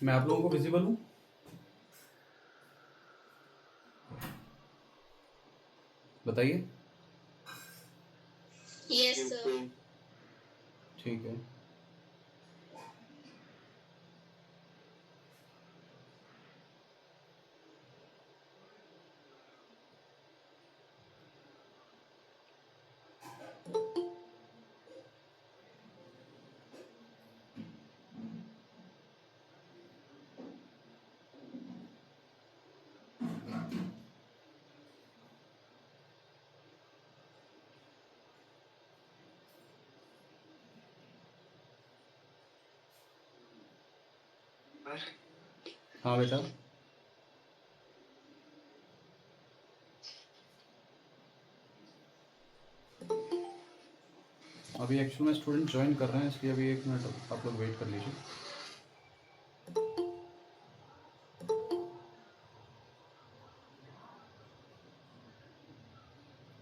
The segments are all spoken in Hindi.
मैं आप लोगों को विजिबल हूँ? बताइए। Yes sir. ठीक है। हाँ बेटा। अभी एक्चुअल में स्टूडेंट ज्वाइन कर रहे हैं, इसलिए अभी 1 मिनट आप लोग वेट कर लीजिए।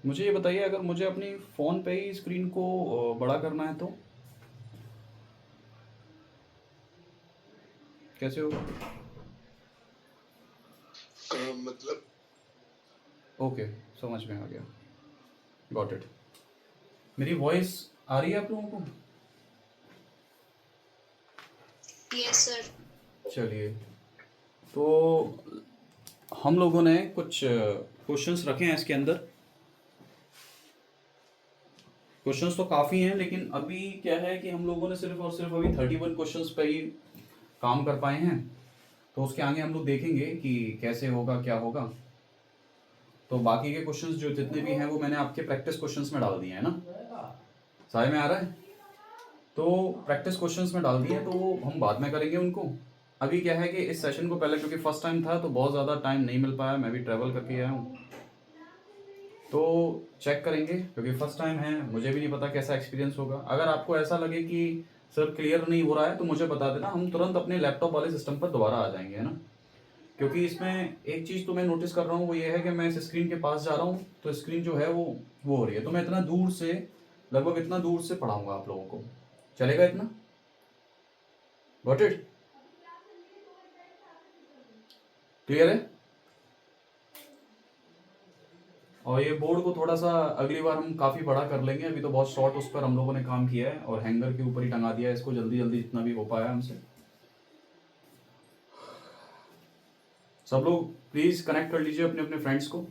मुझे ये बताइए, अगर मुझे अपनी फ़ोन पे ही स्क्रीन को बड़ा करना है तो कैसे होगा? मतलब ओके, समझ में आ गया। Got it. मेरी वॉइस आ रही है आप लोगों को? Yes sir. चलिए, तो हम लोगों ने कुछ क्वेश्चंस रखे हैं इसके अंदर। क्वेश्चंस तो काफ़ी हैं, लेकिन अभी क्या है कि हम लोगों ने सिर्फ और सिर्फ अभी 31 क्वेश्चंस पे ही काम कर पाए हैं। तो उसके आगे हम लोग देखेंगे कि कैसे होगा, क्या होगा। तो बाकी के क्वेश्चंस जो जितने भी हैं वो मैंने आपके प्रैक्टिस क्वेश्चंस में डाल दिए हैं ना। सारे में आ रहा है? तो प्रैक्टिस क्वेश्चंस में डाल दिए हैं, तो हम बाद में करेंगे उनको। अभी क्या है कि इस सेशन को पहले, क्योंकि फर्स्ट टाइम था तो बहुत ज़्यादा टाइम नहीं मिल पाया, मैं भी ट्रैवल करके आया हूँ, तो चेक करेंगे क्योंकि फर्स्ट टाइम है, मुझे भी नहीं पता कैसा एक्सपीरियंस होगा। अगर आपको ऐसा लगे कि सर क्लियर नहीं हो रहा है तो मुझे बता देना, हम तुरंत अपने लैपटॉप वाले सिस्टम पर दोबारा आ जाएंगे, है ना। क्योंकि इसमें एक चीज़ तो मैं नोटिस कर रहा हूँ, वो ये है कि मैं इस स्क्रीन के पास जा रहा हूँ तो स्क्रीन जो है वो हो रही है, तो मैं इतना दूर से, लगभग इतना दूर से पढ़ाऊँगा आप लोगों को। चलेगा इतना? Got it? क्लियर है? और ये बोर्ड को थोड़ा सा अगली बार हम काफ़ी बड़ा कर लेंगे, अभी तो बहुत शॉर्ट उस पर हम लोगों ने काम किया है और हैंगर के ऊपर ही टंगा दिया है इसको, जल्दी जल्दी जितना भी हो पाया हमसे। सब लोग प्लीज़ कनेक्ट कर लीजिए अपने अपने फ्रेंड्स को,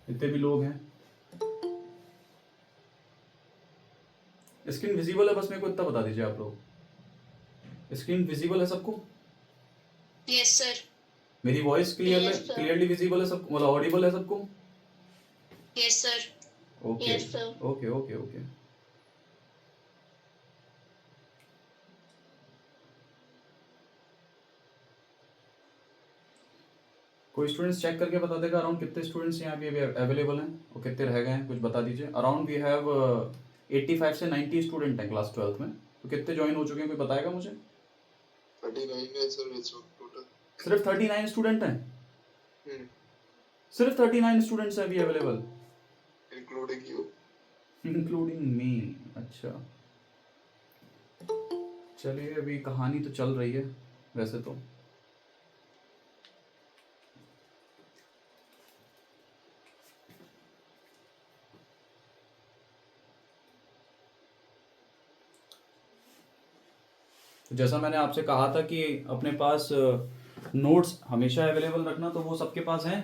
जितने भी लोग हैं। स्क्रीन विजिबल है? बस मेरे को इतना बता दीजिए आप लोग, स्क्रीन विजिबल है सबको? Yes sir. मेरी voice yes sir. Clearly visible है सबको, मतलब ऑडिबल है सबको? Yes sir. Okay yes sir. Okay okay okay. कोई स्टूडेंट्स चेक करके बता देगा अराउंड कितने स्टूडेंट्स यहाँ पे अवेलेबल हैं और कितने रह गए हैं, कुछ बता दीजिए। अराउंड वी हैव 85 से 90 स्टूडेंट हैं क्लास 12th में, तो कितने ज्वाइन हो चुके हैं कोई बताएगा मुझे? 39 है सर इस वक्त टोटल। सिर्फ 39 स्टूडेंट हैं? सिर्फ 39 स्टूडेंट्स हैं अभी available, including you. Including me? अच्छा, चलिए, अभी कहानी तो चल रही है वैसे तो। जैसा मैंने आपसे कहा था कि अपने पास नोट्स हमेशा अवेलेबल रखना, तो वो सबके पास हैं।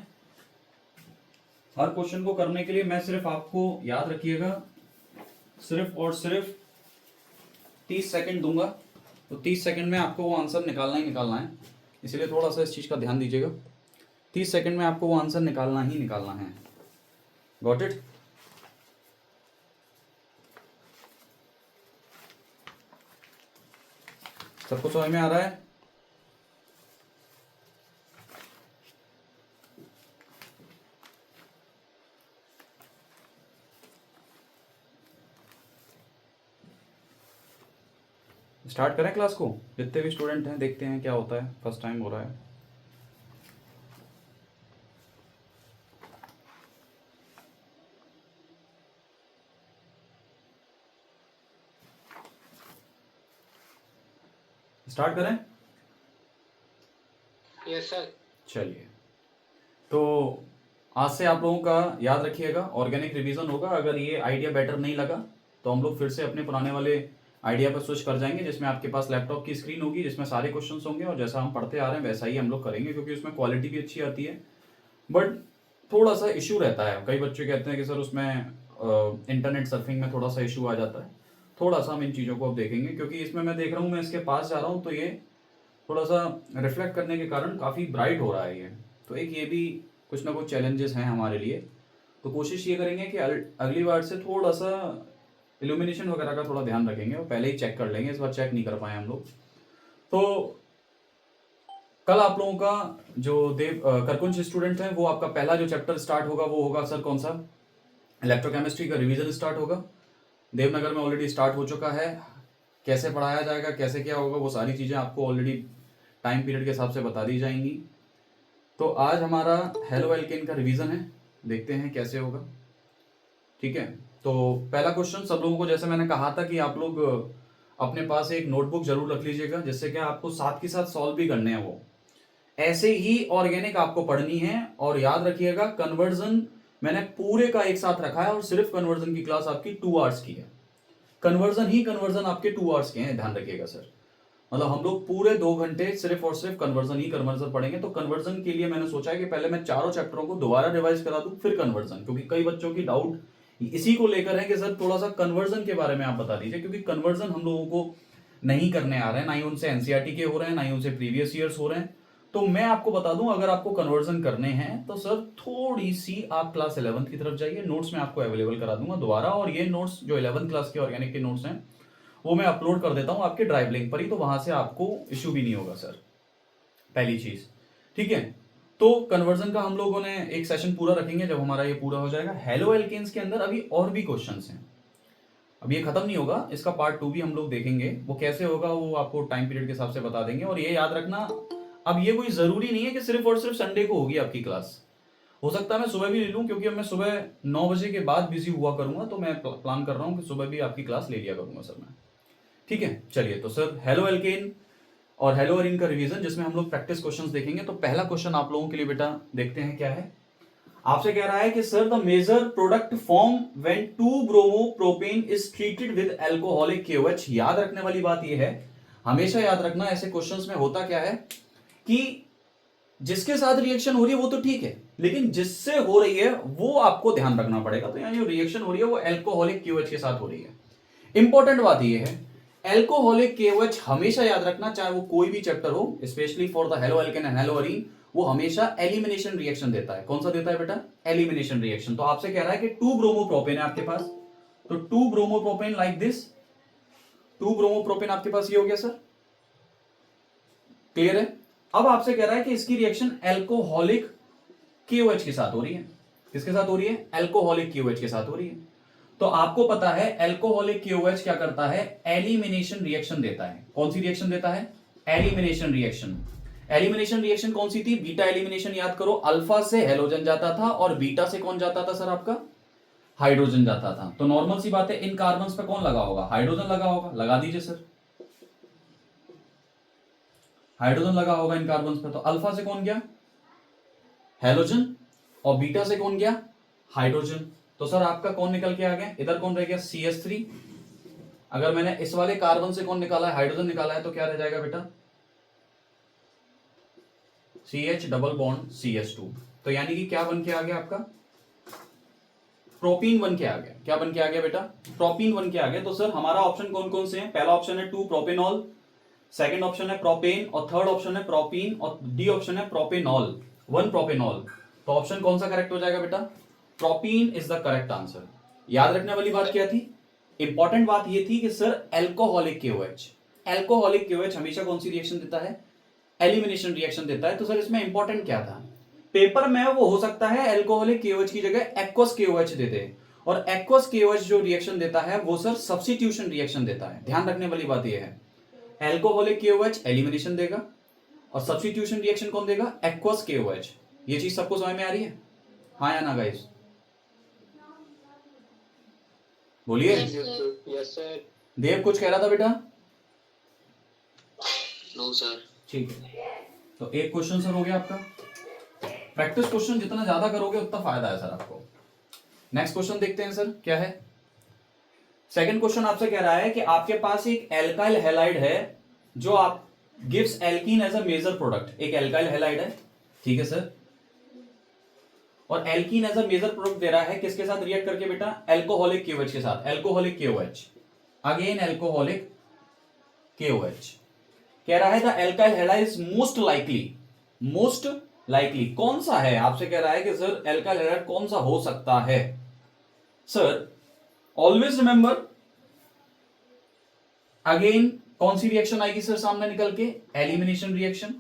हर क्वेश्चन को करने के लिए मैं सिर्फ आपको, याद रखिएगा, सिर्फ और सिर्फ 30 सेकंड दूंगा, तो 30 सेकंड में आपको वो आंसर निकालना ही निकालना है, इसलिए थोड़ा सा इस चीज़ का ध्यान दीजिएगा। 30 सेकंड में आपको वो आंसर निकालना ही निकालना है। Got it? सबको समझ में आ रहा है? स्टार्ट करें क्लास को? जितने भी स्टूडेंट हैं देखते हैं क्या होता है, फर्स्ट टाइम हो रहा है। स्टार्ट करें? Yes sir. चलिए, तो आज से आप लोगों का याद रखिएगा ऑर्गेनिक रिवीजन होगा। अगर ये आइडिया बेटर नहीं लगा तो हम लोग फिर से अपने पुराने वाले आइडिया पर स्विच कर जाएंगे, जिसमें आपके पास लैपटॉप की स्क्रीन होगी, जिसमें सारे क्वेश्चंस होंगे और जैसा हम पढ़ते आ रहे हैं वैसा ही हम लोग करेंगे, क्योंकि उसमें क्वालिटी भी अच्छी आती है। बट थोड़ा सा इशू रहता है, कई बच्चे कहते हैं कि सर उसमें इंटरनेट सर्फिंग में थोड़ा सा इशू आ जाता है। थोड़ा सा हम इन चीज़ों को अब देखेंगे, क्योंकि इसमें मैं देख रहा हूँ, मैं इसके पास जा रहा हूँ तो ये थोड़ा सा रिफ्लेक्ट करने के कारण काफ़ी ब्राइट हो रहा है ये। तो एक ये भी कुछ ना कुछ चैलेंजेस हैं हमारे लिए। तो कोशिश ये करेंगे कि अगली बार से थोड़ा सा इल्यूमिनेशन वगैरह का थोड़ा ध्यान रखेंगे और पहले ही चेक कर लेंगे, इस बार चेक नहीं कर पाए हम लोग। तो कल आप लोगों का जो करकुंज स्टूडेंट है, वो आपका पहला जो चैप्टर स्टार्ट होगा वो होगा सर कौन सा, इलेक्ट्रोकेमिस्ट्री का रिवीजन स्टार्ट होगा। देवनगर में ऑलरेडी स्टार्ट हो चुका है। कैसे पढ़ाया जाएगा, कैसे क्या होगा, वो सारी चीज़ें आपको ऑलरेडी टाइम पीरियड के हिसाब से बता दी जाएंगी। तो आज हमारा हेलो एल्केन का रिवीजन है, देखते हैं कैसे होगा। ठीक है, तो पहला क्वेश्चन सब लोगों को, जैसे मैंने कहा था कि आप लोग अपने पास एक नोटबुक जरूर रख लीजिएगा, जिससे क्या आपको साथ के साथ सॉल्व भी करने हैं। वो ऐसे ही ऑर्गेनिक आपको पढ़नी है। और याद रखिएगा कन्वर्जन मैंने पूरे का एक साथ रखा है और सिर्फ कन्वर्जन की क्लास आपकी 2 आवर्स की है। कन्वर्जन आपके 2 आवर्स के हैं, ध्यान रखिएगा सर। मतलब हम लोग पूरे 2 घंटे सिर्फ और सिर्फ कन्वर्जन पढ़ेंगे। तो कन्वर्जन के लिए मैंने सोचा है कि पहले मैं चारों चैप्टरों को दोबारा रिवाइज करा दूं, फिर कन्वर्जन, क्योंकि कई बच्चों की डाउट इसी को लेकर है कि सर थोड़ा सा कन्वर्जन के बारे में आप बता दीजिए, क्योंकि कन्वर्जन हम लोगों को नहीं करने आ रहे हैं, ना ही उनसे एनसीईआरटी के हो रहे हैं, ना ही उनसे प्रीवियस ईयर्स हो रहे हैं। तो मैं आपको बता दूं, अगर आपको कन्वर्जन करने हैं तो सर थोड़ी सी आप क्लास 11th की तरफ जाइए, नोट्स मैं आपको अवेलेबल करा दूंगा दोबारा। और ये नोट्स जो 11th क्लास के ऑर्गेनिक के नोट्स हैं वो मैं अपलोड कर देता हूं आपके ड्राइव लिंक पर ही, तो वहां से आपको इश्यू भी नहीं होगा सर, पहली चीज। ठीक है, तो कन्वर्जन का हम लोगों ने एक सेशन पूरा रखेंगे जब हमारा ये पूरा हो जाएगा। हेलो एल्केन्स के अंदर अभी और भी क्वेश्चंस हैं, अब ये खत्म नहीं होगा, इसका पार्ट 2 भी हम लोग देखेंगे। वो कैसे होगा वो आपको टाइम पीरियड के हिसाब से बता देंगे। और ये याद रखना, अब ये कोई जरूरी नहीं है कि सिर्फ और सिर्फ संडे को होगी आपकी क्लास। हो सकता है मैं सुबह भी ले लूं, क्योंकि अब मैं सुबह 9 बजे के बाद बिजी हुआ करूंगा, तो मैं प्लान कर रहा हूं कि सुबह भी आपकी क्लास ले लिया करूंगा सर मैं। ठीक है, चलिए। तो सर हेलो एल्केन और हेलो अरीन का रिवीजन, जिसमें हम लोग प्रैक्टिस क्वेश्चंस देखेंगे। तो पहला क्वेश्चन आप लोगों के लिए बेटा देखते हैं क्या है। आपसे कह रहा है कि sir the major product form when 2 bromo propane is treated with alcoholic KOH। याद रखने वाली बात यह है, हमेशा याद रखना ऐसे क्वेश्चंस में होता क्या है कि जिसके साथ रिएक्शन हो रही है वो तो ठीक है, लेकिन जिससे हो रही है वो आपको ध्यान रखना पड़ेगा। तो यहाँ जो रिएक्शन हो रही है वो अल्कोहलिक KOH के साथ हो रही है। इंपॉर्टेंट बात यह है, अल्कोहलिक KOH हमेशा याद रखना, चाहे वो कोई भी चैप्टर हो, specially for the halo alkane and hello Areen, वो हमेशा एलिमिनेशन रिएक्शन देता है। कौन सा देता है बेटा? Elimination reaction. तो आपसे कह रहा है कि 2 ब्रोमोप्रोपेन है आपके पास, तो 2 ब्रोमोप्रोपेन लाइक दिस, 2 ब्रोमोप्रोपेन आपके पास ये हो गया सर, क्लियर है। अब आपसे कह रहा है कि इसकी रिएक्शन अल्कोहलिक KOH के साथ हो रही है। किसके साथ हो रही है? अल्कोहलिक KOH के साथ हो रही है। तो आपको पता है अल्कोहलिक KOH क्या करता है? एलिमिनेशन रिएक्शन देता है। कौन सी रिएक्शन देता है? Elimination reaction. एलिमिनेशन रिएक्शन कौन सी थी? Beta elimination. याद करो, अल्फा से हेलोजन जाता था और बीटा से कौन जाता था सर आपका? हाइड्रोजन जाता था। तो नॉर्मल सी बात है, इन कार्बन्स पे कौन लगा होगा? हाइड्रोजन लगा होगा। लगा दीजिए सर, हाइड्रोजन लगा होगा इन कार्बन्स पे। तो अल्फा से कौन गया? हेलोजन। और बीटा से कौन गया? हाइड्रोजन। तो सर आपका कौन निकल के आ गया? इधर कौन रह गया? CH3। अगर मैंने इस वाले कार्बन से कौन निकाला है? हाइड्रोजन निकाला है, तो क्या रह जाएगा बेटा? CH double bond CH2। तो यानी कि क्या बन के आ गया आपका? प्रोपीन बन के आ गया। क्या बन के आ गया बेटा? प्रोपीन बन के आ गया। तो सर हमारा ऑप्शन कौन कौन से हैं? पहला ऑप्शन है 2 प्रोपेनॉल, सेकंड ऑप्शन है प्रोपेन, और थर्ड ऑप्शन है प्रोपीन, और डी ऑप्शन है प्रोपेनॉल, 1 प्रोपेनॉल। तो ऑप्शन कौन सा करेक्ट हो जाएगा बेटा? Propene is the correct answer. याद रखने वाली बात क्या थी? इंपॉर्टेंट बात ये थी कि sir alcoholic KOH, alcoholic KOH हमेशा कौन सी रिएक्शन देता है? एलिमिनेशन रिएक्शन देता है। तो सर इसमें इंपॉर्टेंट क्या था? पेपर में वो हो सकता है अल्कोहलिक KOH की जगह एक्वस KOH दे दे, और एक्वस KOH जो रिएक्शन देता है वो सर सब्स्टिट्यूशन रिएक्शन देता है। ध्यान रखने वाली बात ये है, अल्कोहलिक KOH एलिमिनेशन देगा और सब्स्टिट्यूशन रिएक्शन कौन देगा? Aqueous KOH। ये चीज सबको समझ में आ रही है? हाँ या ना गाइस? बोलिए। Yes sir. देव कुछ कह रहा था बेटा? No sir. ठीक है, तो एक क्वेश्चन सर हो गया आपका। प्रैक्टिस क्वेश्चन जितना ज्यादा करोगे उतना फायदा है सर आपको। नेक्स्ट क्वेश्चन देखते हैं सर क्या है। सेकंड क्वेश्चन आपसे कह रहा है कि आपके पास एक एल्काइल हैलाइड है जो आप gives alkene as a major product. एक एल्काइल हैलाइड है, ठीक है सर, और alkene as a major product दे रहा है किसके साथ रिएक्ट करके बेटा? एल्कोहलिक KOH के साथ। Alcoholic KOH, again alcoholic KOH। कह रहा है the alkyl halide is most likely कौन सा है? आपसे कह रहा है कि सर एल्काइल हैलाइड कौन सा हो सकता है? सर ऑलवेज रिमेंबर, अगेन कौन सी रिएक्शन आएगी सर सामने निकल के? Elimination reaction.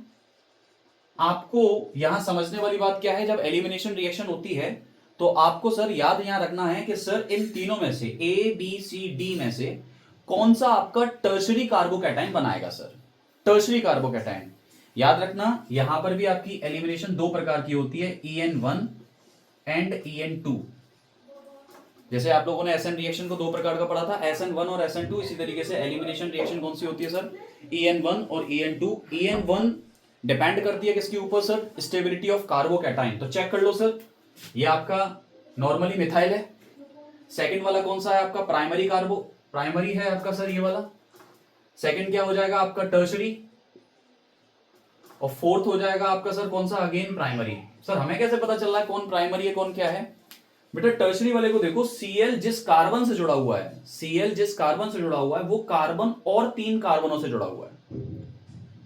आपको यहां समझने वाली बात क्या है, जब एलिमिनेशन रिएक्शन होती है तो आपको सर याद यहां रखना है कि सर इन तीनों में से ABCD में से कौन सा आपका टर्शरी कार्बोकैटायन बनाएगा सर? टर्शरी कार्बोकैटायन याद रखना। यहां पर भी आपकी एलिमिनेशन दो प्रकार की होती है, EN1 एंड EN2। जैसे आप लोगों ने SN रिएक्शन को दो प्रकार का पढ़ा था, SN1 और SN2, इसी तरीके से एलिमिनेशन रिएक्शन कौन सी होती है सर? EN1 और EN2। EN1 डिपेंड करती है किसके ऊपर सर? Stability of carbocation. तो चेक कर लो सर, ये आपका नॉर्मली मिथाइल है। सेकंड वाला कौन सा है आपका? प्राइमरी है आपका सर ये वाला। सेकंड क्या हो जाएगा आपका? टर्शरी। और फोर्थ हो जाएगा आपका सर कौन सा? Again primary. सर हमें कैसे पता चल रहा है कौन प्राइमरी है कौन क्या है? बेटा टर्शरी वाले को देखो, Cl जिस कार्बन से जुड़ा हुआ है, Cl जिस कार्बन से जुड़ा हुआ है वो कार्बन और 3 कार्बनों से जुड़ा हुआ है।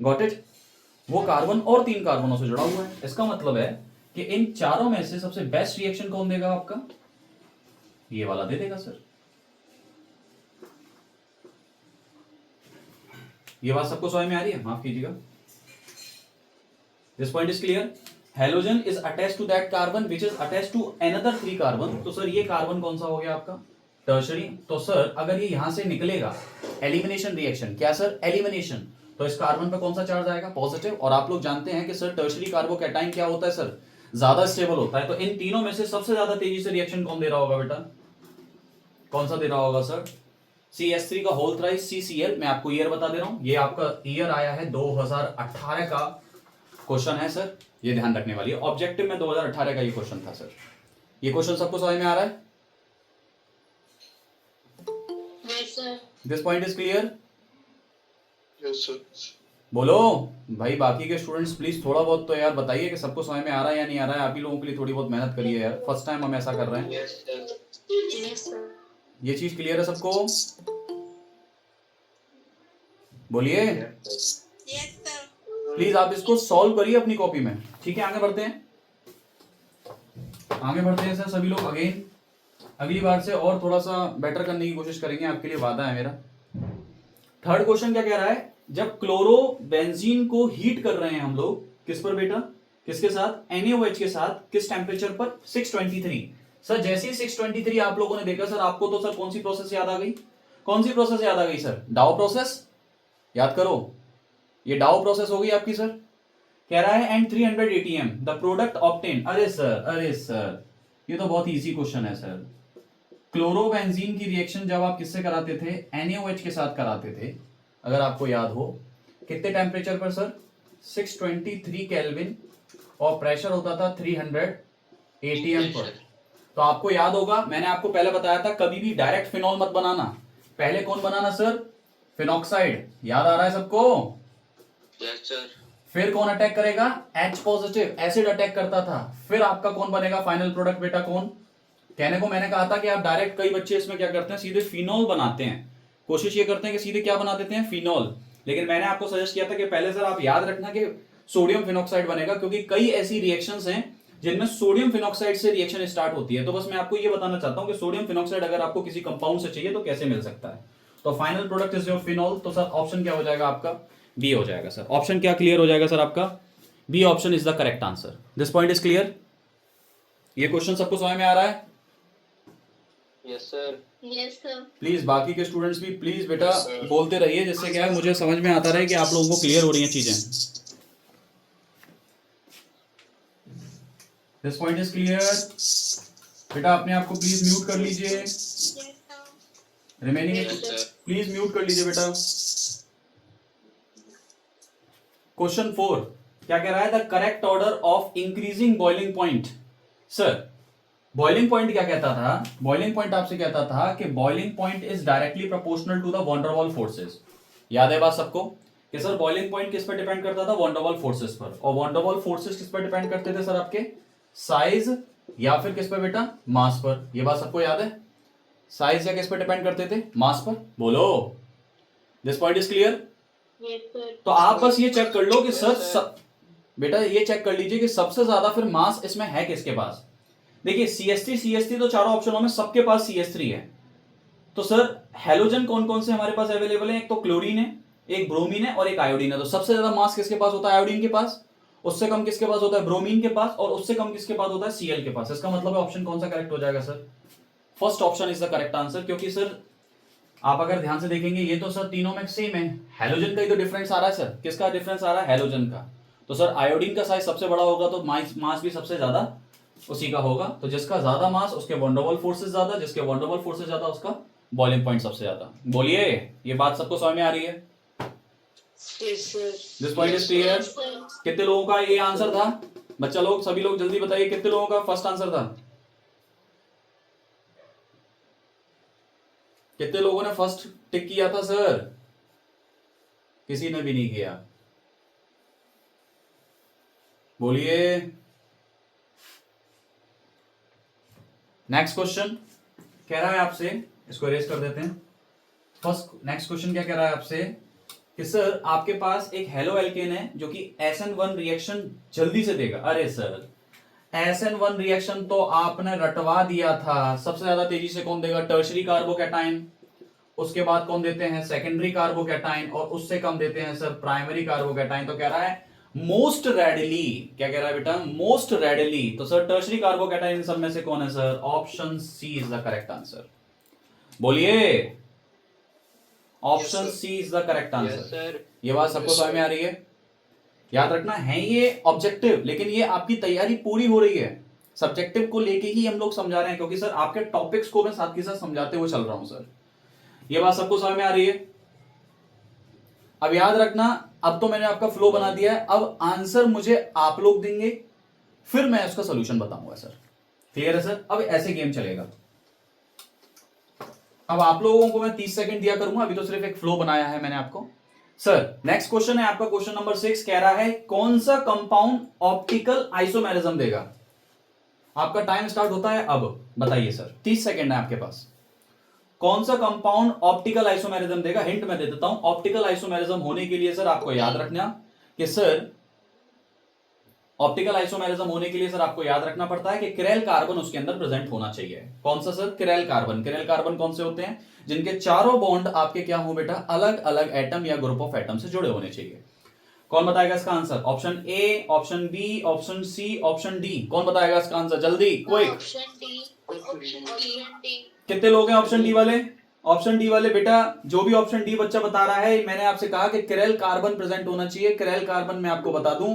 Got it? वो कार्बन और 3 कार्बनों से जुड़ा हुआ है। इसका मतलब है कि इन चारों में से सबसे बेस्ट रिएक्शन कौन देगा आपका? ये वाला दे देगा सर। ये बात सबको समझ में आ रही है? माफ कीजिएगा, this point is clear. Halogen is attached to that carbon which is attached to another 3 carbon. तो सर ये कार्बन कौन सा हो गया आपका? टर्शरी। तो सर अगर ये यहां से निकलेगा एलिमिनेशन रिएक्शन, क्या सर? एलिमिनेशन, तो इस कार्बन पे कौन सा चार्ज आएगा? पॉजिटिव। और आप लोग जानते हैं कि सर टर्शरी कार्बोकैटायन क्या होता है सर? ज्यादा स्टेबल होता है। तो इन तीनों में से सबसे ज्यादा तेजी से रिएक्शन कौन दे रहा होगा बेटा? कौन सा दे रहा होगा सर? CH3 का होल थ्राइस CCl। मैं आपको ईयर बता दे रहा हूं, ये आपका ईयर आया है 2018 का क्वेश्चन है सर, ये ध्यान रखने वाली है। ऑब्जेक्टिव में 2018 का ये क्वेश्चन था सर। ये क्वेश्चन सबको समझ में आ रहा है? Yes, sir. This point is clear? Yes, sir. बोलो भाई, बाकी के स्टूडेंट्स प्लीज थोड़ा बहुत तो यार बताइए कि सबको समझ में आ रहा है या नहीं आ रहा है। आप ही लोगों के लिए थोड़ी बहुत मेहनत करिए यार, फर्स्ट टाइम हम ऐसा कर रहे हैं। Yes, sir. Yes, sir. ये चीज क्लियर है सबको? बोलिए Yes, sir. प्लीज। आप इसको सॉल्व करिए अपनी कॉपी में, ठीक है? आगे बढ़ते हैं, आगे बढ़ते हैं सर सभी लोग। अगेन अगली बार से और थोड़ा सा बेटर करने की कोशिश करेंगे, आपके लिए वादा है मेरा। थर्ड क्वेश्चन क्या कह रहा है? जब क्लोरोबेंजीन को हीट कर रहे हैं हम लोग, किस पर बेटा? किसके साथ? NaOH के साथ। किस टेम्परेचर पर? 623। सर जैसे ही 623 आप लोगों ने देखा सर, आपको तो सर कौन सी प्रोसेस याद आ गई? कौन सी प्रोसेस याद आ गई सर? डाउ प्रोसेस। याद करो, ये डाउ प्रोसेस हो गई आपकी सर। कह रहा है and 300 ATM the product obtain. अरे सर ये तो बहुत इजी क्वेश्चन है सर। क्लोरोबेंजीन की रिएक्शन जब आप किससे कराते थे? NaOH के साथ कराते थे, अगर आपको याद हो। कितने टेम्परेचर पर सर? 623 केल्विन, और प्रेशर होता था 300 ATM पर। तो आपको याद होगा, मैंने आपको पहले बताया था कभी भी डायरेक्ट फिनॉल मत बनाना, पहले कौन बनाना सर? फिनॉक्साइड। याद आ रहा है सबको? Yes, sir. फिर कौन अटैक करेगा? H पॉजिटिव एसिड अटैक करता था। फिर आपका कौन बनेगा फाइनल प्रोडक्ट बेटा? कौन? कहने को मैंने कहा था कि आप डायरेक्ट, कई बच्चे इसमें क्या करते हैं, सीधे फिनॉल बनाते हैं। कोशिश ये करते हैं कि सीधे क्या बना देते हैं? फिनॉल। लेकिन मैंने आपको सजेस्ट किया था कि पहले सर आप याद रखना कि सोडियम फिनॉक्साइड बनेगा, क्योंकि कई ऐसी रिएक्शंस हैं जिनमें सोडियम फिनॉक्साइड से रिएक्शन स्टार्ट होती है। तो बस मैं आपको ये बताना चाहता हूं कि सोडियम फिनॉक्साइड अगर आपको किसी कंपाउंड से चाहिए तो कैसे मिल सकता है। तो final product is your phenol. तो सर ऑप्शन क्या हो जाएगा आपका? बी हो जाएगा सर। ऑप्शन क्या क्लियर हो जाएगा सर आपका? B option is the correct answer. This point is clear? ये क्वेश्चन सबको समझ में आ रहा है? Yes, sir. Yes, sir. Please बाकी के स्टूडेंट्स भी प्लीज बेटा Yes, sir. बोलते रहिए, जिससे क्या है मुझे समझ में आता रहे कि आप लोगों को क्लियर हो रही हैं चीजें। This point is clear? बेटा अपने आप को प्लीज म्यूट कर लीजिए। Yes, sir. Remaining Yes, sir. Please mute कर लीजिए बेटा। क्वेश्चन 4, क्या कह रहा है? The correct order of increasing boiling point. Sir boiling point क्या कहता था? बॉइलिंग पॉइंट आपसे कहता था कि boiling point is directly proportional to the van der Waals forces. याद है बात सबको कि सर बॉइलिंग पॉइंट किस पर डिपेंड करता था? वॉन डर वाल फोर्सेस पर। और वॉन डर वाल फोर्सेस किस पर डिपेंड करते थे सर? आपके साइज या फिर किस पर बेटा? मास पर। ये बात सबको याद है? साइज या किस पर डिपेंड करते थे? मास पर। बोलो, दिस पॉइंट इज क्लियर? तो आप बस ये चेक कर लो कि सर बेटा ये चेक कर लीजिए कि सबसे ज्यादा फिर मास इसमें है किसके पास। देखिए CH3 तो चारों ऑप्शनों में सबके पास CH3 है। तो सर हेलोजन कौन कौन से हमारे पास अवेलेबल है? एक तो क्लोरीन है, एक ब्रोमीन है और एक आयोडीन है। तो सबसे ज्यादा मास किसके पास होता है? आयोडीन के पास। उससे कम किसके पास होता है? ब्रोमीन के पास। और उससे कम किसके पास होता है? Cl के पास। इसका मतलब है ऑप्शन कौन सा करेक्ट हो जाएगा sir? First option is the correct answer. क्योंकि सर आप अगर ध्यान से देखेंगे ये तो सर तीनों में सेम है। हेलोजन का ही तो डिफरेंस आ रहा है सर। किसका डिफरेंस आ रहा है? हेलोजन का। तो सर आयोडीन का साइज सबसे बड़ा होगा तो मास भी सबसे ज्यादा उसी का होगा। तो जिसका ज्यादा मास उसके वॉन डर वाल फोर्सेस ज्यादा, जिसके वॉन डर वाल फोर्सेस ज्यादा उसका बॉइलिंग पॉइंट सबसे ज्यादा। बोलिए, ये बात सबको समझ में आ रही है? This point is clear? कितने लोगों का ये आंसर था? बच्चा लोग सभी लोग जल्दी बताइए कितने लोगों का फर्स्ट आंसर था? कितने लोगों ने फर्स्ट टिक किया था सर? किसी ने भी नहीं किया। बोलिए। नेक्स्ट क्वेश्चन कह रहा है आपसे, इसको इरेज कर देते हैं। फर्स्ट नेक्स्ट क्वेश्चन क्या कह रहा है आपसे कि सर आपके पास एक हेलो एल्केन है जो कि SN1 रिएक्शन जल्दी से देगा। अरे सर SN1 रिएक्शन तो आपने रटवा दिया था। सबसे ज्यादा तेजी से कौन देगा? Tertiary carbocation. उसके बाद कौन देते हैं? Secondary carbocation. और उससे कम देते हैं सर प्राइमरी कार्बोकैटायन। तो कह रहा है मोस्ट रेडिली। क्या कह रहा है बेटा? Most readily. तो सर टर्शरी कार्बोकैटायन सब में से कौन है sir? Option C is the correct answer. बोलिए, option C is the correct answer. ये बात सबको समझ में आ रही है? याद रखना है ये ऑब्जेक्टिव, लेकिन ये आपकी तैयारी पूरी हो रही है। सब्जेक्टिव को लेके ही हम लोग समझा रहे हैं क्योंकि सर आपके टॉपिक्स को मैं साथ के साथ समझाते हुए चल रहा हूं सर। ये बात सबको समझ में आ रही है? अब याद रखना, अब तो मैंने आपका फ्लो बना दिया है। अब आंसर मुझे आप लोग देंगे, फिर मैं उसका सोल्यूशन बताऊंगा सर। क्लियर है सर? अब ऐसे गेम चलेगा। अब आप लोगों को मैं 30 सेकंड दिया करूंगा। अभी तो सिर्फ एक फ्लो बनाया है मैंने आपको। सर नेक्स्ट क्वेश्चन है आपका, क्वेश्चन नंबर 6 कह रहा है कौन सा कंपाउंड ऑप्टिकल आइसोमेरिज्म देगा? आपका टाइम स्टार्ट होता है अब। बताइए सर, 30 सेकंड है आपके पास। कौन सा कंपाउंड ऑप्टिकल आइसोमेरिज्म देगा? हिंट मैं दे देता हूं। ऑप्टिकल आइसोमेरिज्म होने के लिए सर आपको याद रखना कि सर ऑप्टिकल आइसोमेरिज्म होने के लिए सर आपको याद रखना पड़ता है कि किरैल कार्बन उसके अंदर प्रेजेंट होना चाहिए। कौन सा सर? किरैल कार्बन। किरैल कार्बन कौन से होते हैं? जिनके चारों बॉन्ड आपके क्या हो बेटा? अलग अलग एटम या ग्रुप ऑफ एटम से जुड़े होने चाहिए। कौन बताएगा इसका answer? Option A, option B, option C, option D. कौन बताएगा इसका आंसर? जल्दी, क्विक। Option D. कितने लोग हैं ऑप्शन डी वाले? ऑप्शन डी वाले बेटा, जो भी ऑप्शन डी बच्चा बता रहा है, मैंने आपसे कहा कि किरैल कार्बन प्रेजेंट होना चाहिए। किरैल कार्बन मैं आपको बता दूं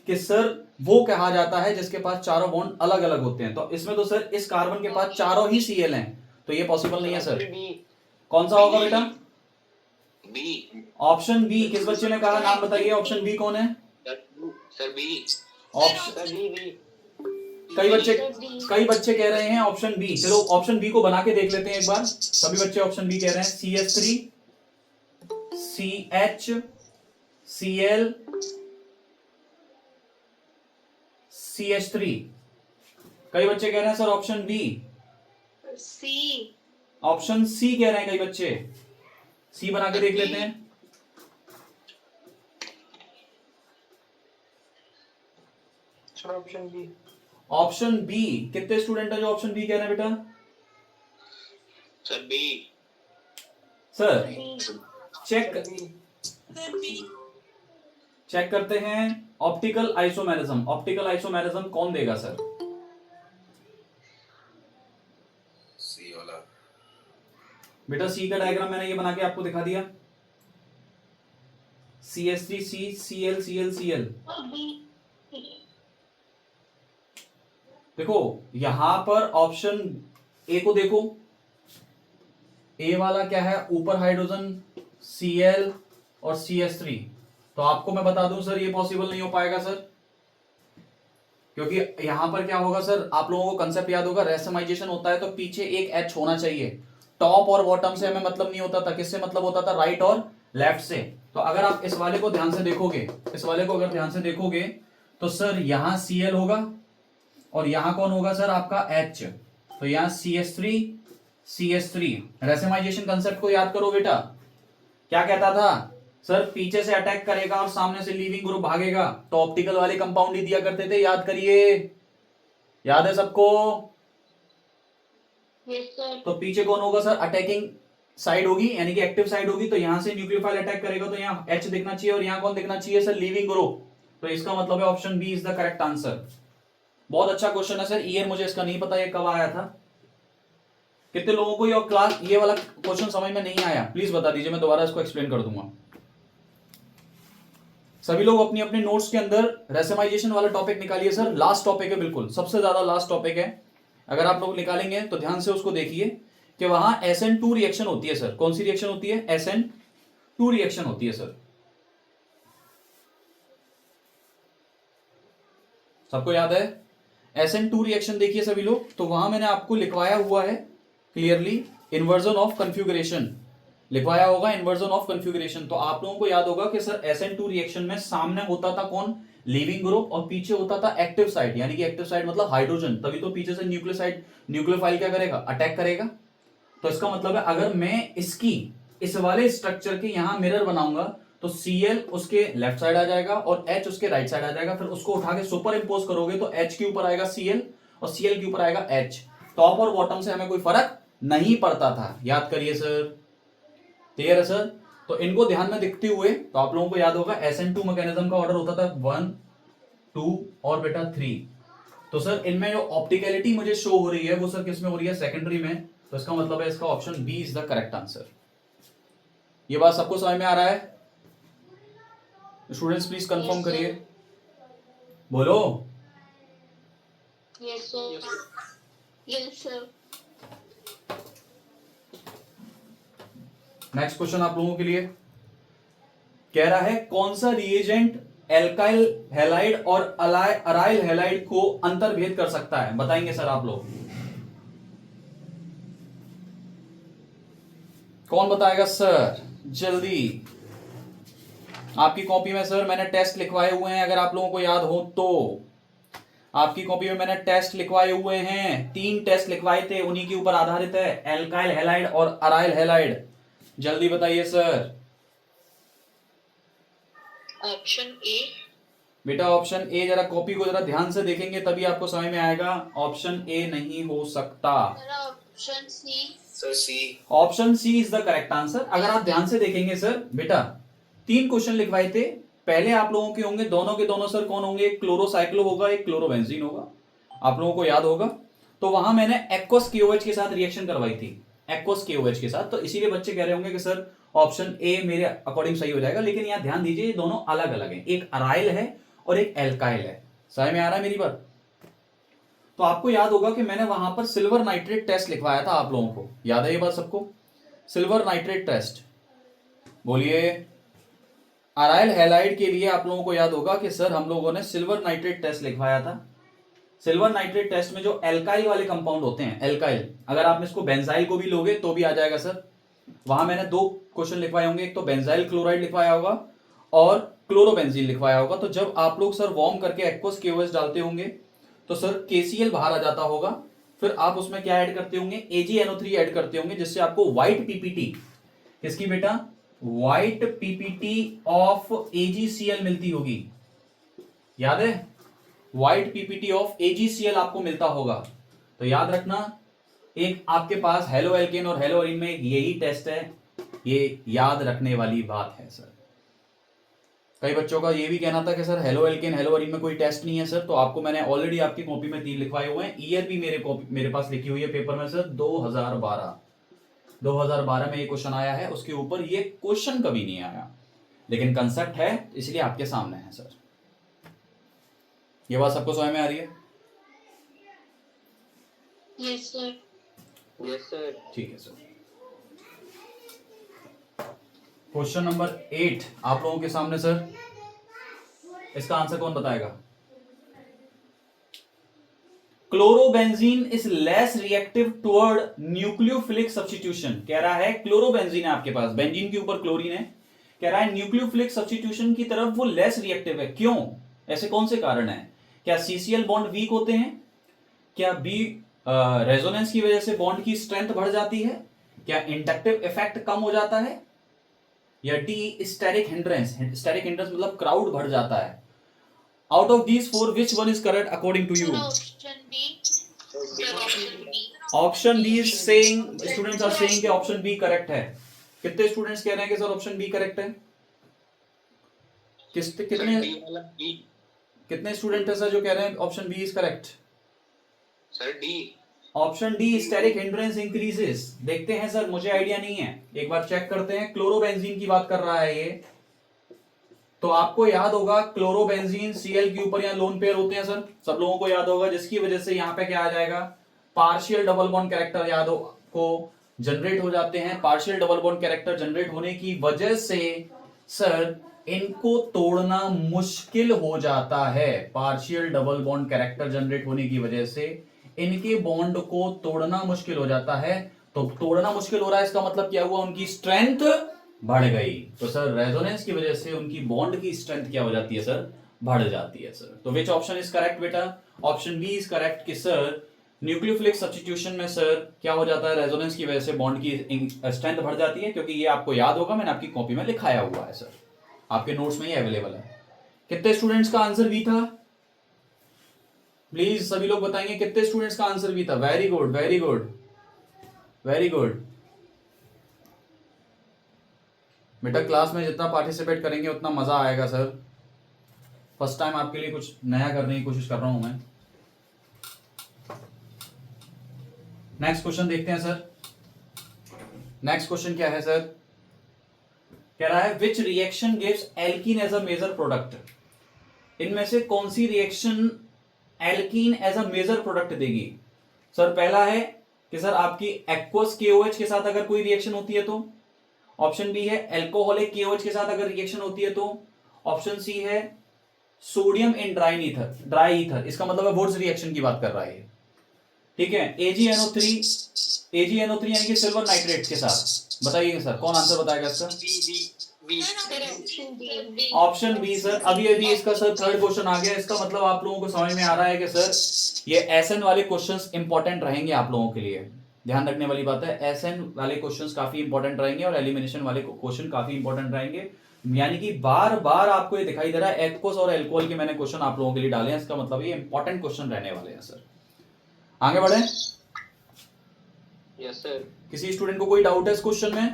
कि सर वो कहा जाता है जिसके पास चारों बॉन्ड अलग अलग होते हैं। तो इसमें तो सर इस कार्बन के पास चारों ही Cl हैं, तो ये पॉसिबल नहीं है सर। कौन सा होगा बेटा? बी। Option B. किस बच्चे ने कहा? नाम बताइए। ऑप्शन बी कौन है? Sir B. ऑप्शन कई बच्चे कह रहे हैं ऑप्शन बी। चलो ऑप्शन बी को बना के देख लेते हैं एक बार। सभी बच्चे ऑप्शन बी कह रहे हैं। CH3, CH, Cl, CH3। कई बच्चे कह रहे हैं सर ऑप्शन बी। सी। ऑप्शन सी कह रहे हैं कई बच्चे। सी बना के देख लेते हैं। Option B. Option B. कितने स्टूडेंट है जो ऑप्शन बी कह रहे हैं बेटा? Sir B. सर चेक करते हैं। Optical isomerism. ऑप्टिकल आइसोमेरिज्म कौन देगा सर? सी वाला। बेटा सी का डायग्राम मैंने ये बना के आपको दिखा दिया। CH3, C, Cl, Cl, Cl। देखो यहां पर ऑप्शन ए को देखो। ए वाला क्या है? ऊपर हाइड्रोजन Cl और CH3। तो आपको मैं बता दूं सर ये पॉसिबल नहीं हो पाएगा सर, क्योंकि यहां पर क्या होगा सर, आप लोगों को कंसेप्ट याद होगा, रेसिमाइजेशन होता है तो पीछे एक एच होना चाहिए। टॉप और बॉटम से हमें मतलब नहीं होता था, किससे मतलब होता था, राइट और लेफ्ट से। तो अगर आप इस वाले को ध्यान से देखोगे, इस वाले को अगर ध्यान से देखोगे तो सर यहां Cl होगा और यहां कौन होगा सर, आपका H। तो यहां CH3 रेसिमाइजेशन कंसेप्ट को याद करो बेटा, क्या कहता था सर, पीछे से अटैक करेगा और सामने से लीविंग ग्रुप भागेगा, तो ऑप्टिकल वाले कंपाउंड ही दिया करते थे, याद करिए, याद है सबको। Yes sir. तो पीछे कौन होगा सर, अटैकिंग साइड होगी, यानी कि एक्टिव साइड होगी, तो यहां से न्यूक्लियोफाइल अटैक करेगा तो यहाँ H दिखना चाहिए और यहाँ कौन दिखना चाहिए सर, लीविंग ग्रुप। तो इसका मतलब है option B is the correct answer. बहुत अच्छा क्वेश्चन है सर, ईयर मुझे इसका नहीं पता ये कब आया था। कितने लोगों को ये क्लास ये वाला क्वेश्चन समझ में नहीं आया, प्लीज बता दीजिए, मैं दोबारा इसको एक्सप्लेन कर दूंगा। सभी लोग अपनी अपने नोट्स के अंदर रेसिमाइजेशन वाला टॉपिक निकालिए सर, लास्ट टॉपिक है, बिल्कुल सबसे ज्यादा लास्ट टॉपिक है। अगर आप लोग निकालेंगे तो ध्यान से उसको देखिए कि वहां SN2 रिएक्शन होती है सर। कौन सी रिएक्शन होती है, SN2 रिएक्शन होती है सर। सबको याद है SN2 रिएक्शन, देखिए सभी लोग, तो वहां मैंने आपको लिखवाया हुआ है क्लियरली, इन्वर्जन ऑफ कन्फ्यूगरेशन लिखवाया होगा, इन्वर्जन ऑफ कन्फ्यूगरेशन। तो आप लोगों को याद होगा कि सर SN2 रिएक्शन में सामने होता था कौन, लीविंग ग्रुप, और पीछे होता था एक्टिव साइड, यानी कि एक्टिव साइड मतलब हाइड्रोजन, तभी तो पीछे से न्यूक्लियोसाइड न्यूक्लियोफाइल क्या करेगा, अटैक करेगा। तो इसका मतलब है अगर मैं इसकी इस वाले स्ट्रक्चर के यहां मिरर बनाऊंगा तो Cl उसके लेफ्ट साइड आ जाएगा और H उसके राइट साइड आ जाएगा, फिर उसको उठा के सुपर इंपोज करोगे तो H के ऊपर आएगा Cl और Cl के ऊपर आएगा H। टॉप और बॉटम से हमें कोई फर्क नहीं पड़ता था, याद करिए सर, क्लियर है सर। तो इनको ध्यान में देखते हुए तो आप लोगों को याद होगा SN2 मैकेनिज्म का ऑर्डर होता था 1 2 और बेटा 3। तो सर इनमें जो ऑप्टिकलिटी मुझे शो हो रही है वो सर किस में हो रही है, सेकेंडरी में। तो इसका मतलब है इसका option B is the correct answer. ये बात सबको समझ में आ रहा है स्टूडेंट्स, प्लीज कंफर्म Yes, करिए, sir. बोलो। Yes sir. Yes sir. Next question आप लोगों के लिए कह रहा है कौन सा रिएजेंट एल्काइल हैलाइड और अराइल हैलाइड को अंतर्भेद कर सकता है, बताएंगे सर आप लोग, कौन बताएगा सर जल्दी। आपकी कॉपी में सर मैंने टेस्ट लिखवाए हुए हैं, अगर आप लोगों को याद हो तो आपकी कॉपी में मैंने टेस्ट लिखवाए हुए हैं, 3 टेस्ट लिखवाए थे, उन्हीं के ऊपर आधारित है, एल्काइल हैलाइड और अराइल हैलाइड। जल्दी बताइए सर। ऑप्शन ए। बेटा ऑप्शन ए, जरा कॉपी को जरा ध्यान से देखेंगे तभी आपको समझ में आएगा, ऑप्शन ए नहीं हो सकता, option C. Sir C. Option C is the correct answer. अगर आप ध्यान से देखेंगे सर बेटा 3 क्वेश्चन लिखवाए थे, पहले आप लोगों के होंगे दोनों के दोनों सर कौन होंगे, एक क्लोरोसाइक्लो होगा एक क्लोरोबेंजीन होगा, आप लोगों को याद होगा। तो वहां मैंने एक्वस KOH के साथ रिएक्शन करवाई थी, एक्वस KOH के साथ, तो इसीलिए बच्चे कह रहे होंगे कि सर ऑप्शन ए मेरे अकॉर्डिंग सही हो जाएगा, लेकिन यहां ध्यान दीजिए ये दोनों अलग अलग हैं, एक अराइल है और एक एल्काइल है। समझ में आ रहा है मेरी बात। तो आपको याद होगा कि मैंने वहां पर सिल्वर नाइट्रेट टेस्ट लिखवाया था, आप लोगों को याद है ये बात सबको, सिल्वर नाइट्रेट टेस्ट। बोलिए, अराइल हैलाइड के लिए आप लोगों को याद होगा कि सर हम लोगों ने सिल्वर नाइट्रेट टेस्ट लिखवाया था। सिल्वर नाइट्रेट टेस्ट में जो एल्काइल वाले कंपाउंड होते हैं, एल्काइल, अगर आप इसको बेंजाइल को भी लोगे तो भी आ जाएगा सर। वहां मैंने 2 क्वेश्चन लिखवाए होंगे, एक तो बेंजाइल क्लोराइड लिखवाया होगा और क्लोरोबेंजीन लिखवाया होगा। तो जब आप लोग सर वार्म करके एक्वस KOH डालते होंगे तो सर KCl बाहर आ जाता होगा, फिर आप उसमें क्या ऐड करते होंगे, AgNO3 ऐड करते होंगे, जिससे आपको व्हाइट PPT, किसकी बेटा, व्हाइट PPT ऑफ AgCl मिलती होगी, याद है, व्हाइट PPT ऑफ AgCl आपको मिलता होगा। तो याद रखना, एक आपके पास हेलो एल्केन और हेलो अरीन में यही टेस्ट है, ये याद रखने वाली बात है सर। कई बच्चों का ये भी कहना था कि sir halo alkane hello Areen में कोई टेस्ट नहीं है सर, तो आपको मैंने ऑलरेडी आपकी कॉपी में 3 लिखवाए हुए हैं, ईयर भी मेरे पास लिखी हुई है पेपर में सर, 2012 में ये क्वेश्चन आया है, उसके ऊपर ये क्वेश्चन कभी नहीं आया, लेकिन कंसेप्ट है इसलिए आपके सामने है सर। ये बात सबको समझ में आ रही है? Yes sir. Yes sir. ठीक है सर। क्वेश्चन नंबर 8 आप लोगों के सामने सर, इसका आंसर कौन बताएगा? Chlorobenzene is less reactive toward nucleophilic substitution. कह रहा है क्लोरोबेंजीन है आपके पास, बेंजीन के ऊपर क्लोरीन है, कह रहा है न्यूक्लियोफिलिक सब्स्टिट्यूशन की तरफ वो लेस रिएक्टिव है। क्यों? ऐसे कौन से कारण है? क्या सीसीएल बॉन्ड वीक होते हैं? क्या बी रेजोनेंस की वजह से बॉन्ड की स्ट्रेंथ बढ़ जाती है? क्या इंडक्टिव इफेक्ट कम हो जाता है? या D steric hindrance. Steric hindrance मतलब क्राउड बढ़ जाता है। Out of these four which one is correct according to you? Option B. Sir, option B. Option B is saying, students are saying कि ऑप्शन बी करेक्ट है। कितने स्टूडेंट्स कह रहे हैं कि सर ऑप्शन बी करेक्ट है? कितने डी वाला बी। कितने स्टूडेंट है सर जो कह रहे हैं option B is correct? Sir D. Option D steric hindrance increases. देखते हैं सर, मुझे आइडिया नहीं है, एक बार चेक करते हैं। क्लोरोबेंजीन की बात कर रहा है ये, तो आपको याद होगा क्लोरोबेंजीन सीएल के ऊपर यहाँ लोन पेयर होते हैं सर, सब लोगों को याद होगा, जिसकी वजह से यहाँ पे क्या आ जाएगा? पार्शियल डबल बॉन्ड कैरेक्टर याद हो को जनरेट हो जाते हैं। Partial double bond character generate होने की वजह से सर इनको तोड़ना मुश्किल हो जाता है। Partial double bond character generate होने की वजह से इनके बॉन्ड को तोड़ना मुश्किल हो जाता है। तो तोड़ना मुश्किल हो रहा है, इसका मतलब क्या हुआ? उनकी स्ट्रेंथ बढ़ गई। तो सर रेजोनेंस की वजह से उनकी बॉन्ड की स्ट्रेंथ क्या हो जाती है सर? बढ़ जाती है सर। तो विच ऑप्शन इज करेक्ट बेटा? ऑप्शन बी इज करेक्ट कि सर न्यूक्लियोफिलिक सब्स्टिट्यूशन में सर क्या हो जाता है? रेजोनेंस की वजह से बॉन्ड की स्ट्रेंथ बढ़ जाती है, क्योंकि ये आपको याद होगा, मैंने आपकी कॉपी में लिखाया हुआ है सर, आपके नोट्स में ही अवेलेबल है। कितने स्टूडेंट्स का आंसर बी था? प्लीज सभी लोग बताएंगे कितने स्टूडेंट्स का आंसर बी था? Very good, very good, very good बेटा। क्लास में जितना पार्टिसिपेट करेंगे उतना मजा आएगा सर। फर्स्ट टाइम आपके लिए कुछ नया करने की कोशिश कर रहा हूं मैं। नेक्स्ट क्वेश्चन देखते हैं सर। नेक्स्ट क्वेश्चन क्या है सर? कह रहा है which reaction gives alkene as a major product. इनमें से कौन सी reaction alkene as a major product देगी? सर पहला है कि सर आपकी एक्वस KOH के साथ अगर कोई रिएक्शन होती है तो। ऑप्शन बी है एल्कोहलिक KOH के साथ अगर रिएक्शन होती है तो। ऑप्शन सी है सोडियम इन ड्राई ईथर। इसका मतलब है वुड्स रिएक्शन की बात कर रहा है, ठीक है। AgNO3 यानी कि सिल्वर नाइट्रेट के साथ। बताइए सर कौन आंसर बताएगा इसका? Sir, option B. Option B sir. अभी अभी इसका सर थर्ड क्वेश्चन आ गया। इसका मतलब आप लोगों को समझ में आ रहा है कि सर ये SN वाले क्वेश्चंस इंपॉर्टेंट रहेंगे आप लोगों के लिए। ध्यान रखने वाली बात है, SN वाले क्वेश्चंस काफी इंपॉर्टेंट रहेंगे और एलिमिनेशन वाले क्वेश्चन काफी इंपॉर्टेंट रहेंगे। यानी कि बार बार आपको ये दिखाई दे रहा है एक्वस और एल्कोहल के मैंने क्वेश्चन आप लोगों के लिए डाले हैं। इसका मतलब ये इंपॉर्टेंट क्वेश्चन रहने वाले हैं सर। आगे बढ़े। Yes sir. किसी स्टूडेंट को कोई डाउट है इस क्वेश्चन में?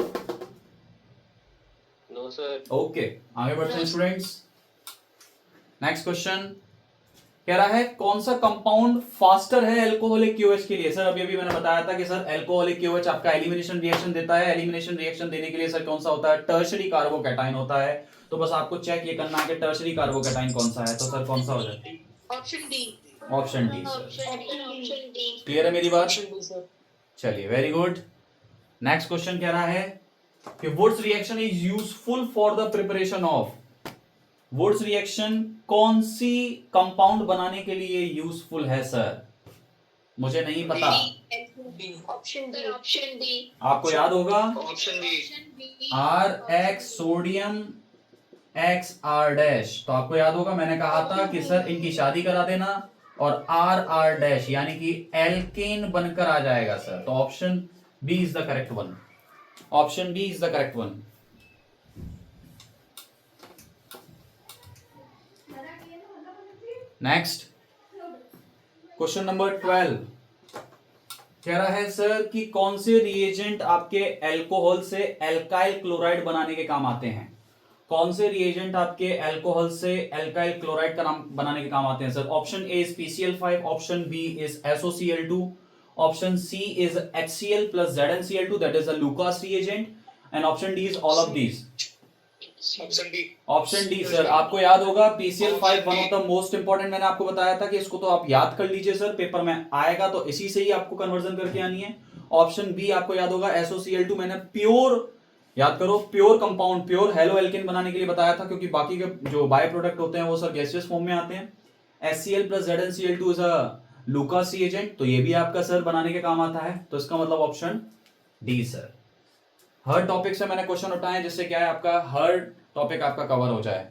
No sir. ओके, आगे बढ़ते हैं स्टूडेंट्स। नेक्स्ट क्वेश्चन कह रहा है कौन सा कंपाउंड फास्टर है एल्कोहलिक KOH के लिए? सर अभी अभी मैंने बताया था कि सर एल्कोहलिक KOH आपका एलिमिनेशन रिएक्शन देता है। एलिमिनेशन रिएक्शन देने के लिए सर कौन सा होता है? टर्शरी कार्बोकैटायन होता है। तो बस आपको चेक ये करना है कि टर्शरी कार्बोकैटायन कौन सा है। तो सर कौन सा हो जाए? Option D. Option D sir. Option D. Clear है मेरी बात? चलिए वेरी गुड। नेक्स्ट क्वेश्चन कह रहा है कि Wurtz reaction is useful for the preparation of. Wurtz reaction कौन सी कंपाउंड बनाने के लिए यूजफुल है सर? मुझे नहीं पता। Option D. Option D. आपको याद होगा option B. Option B. RX sodium XR dash. तो आपको याद होगा मैंने कहा था कि सर इनकी शादी करा देना और RR डैश यानी कि एल्केन बनकर आ जाएगा सर। तो option B is the correct one. Option B is the correct one. Next question number 12 कह रहा है सर कि कौन से रिएजेंट आपके अल्कोहल से एल्काइल क्लोराइड बनाने के काम आते हैं? कौन से रिएजेंट आपके अल्कोहल से एल्काइल क्लोराइड का नाम बनाने के काम आते हैं sir? Option A is PCl5, option B is SOCl2, option C is HCl plus ZnCl2 that is a Lucas reagent and option D is all of these. Option D. Option D sir. आपको याद होगा PCl5 one of the most important. मैंने आपको बताया था कि इसको तो आप याद कर लीजिए सर, पेपर में आएगा तो इसी से ही आपको कन्वर्जन करके आनी है। ऑप्शन बी आपको याद होगा SOCl2। मैंने प्योर याद करो, pure compound, pure halo alkane बनाने के लिए बताया था, क्योंकि बाकी के जो बाय प्रोडक्ट होते हैं वो सर गैसियस फॉर्म में आते हैं। HCl plus ZnCl2 is a Lucas agent, तो ये भी आपका सर बनाने के काम आता है, तो इसका मतलब ऑप्शन डी सर। हर टॉपिक से मैंने क्वेश्चन उठाए जिससे क्या है आपका हर टॉपिक आपका कवर हो जाए।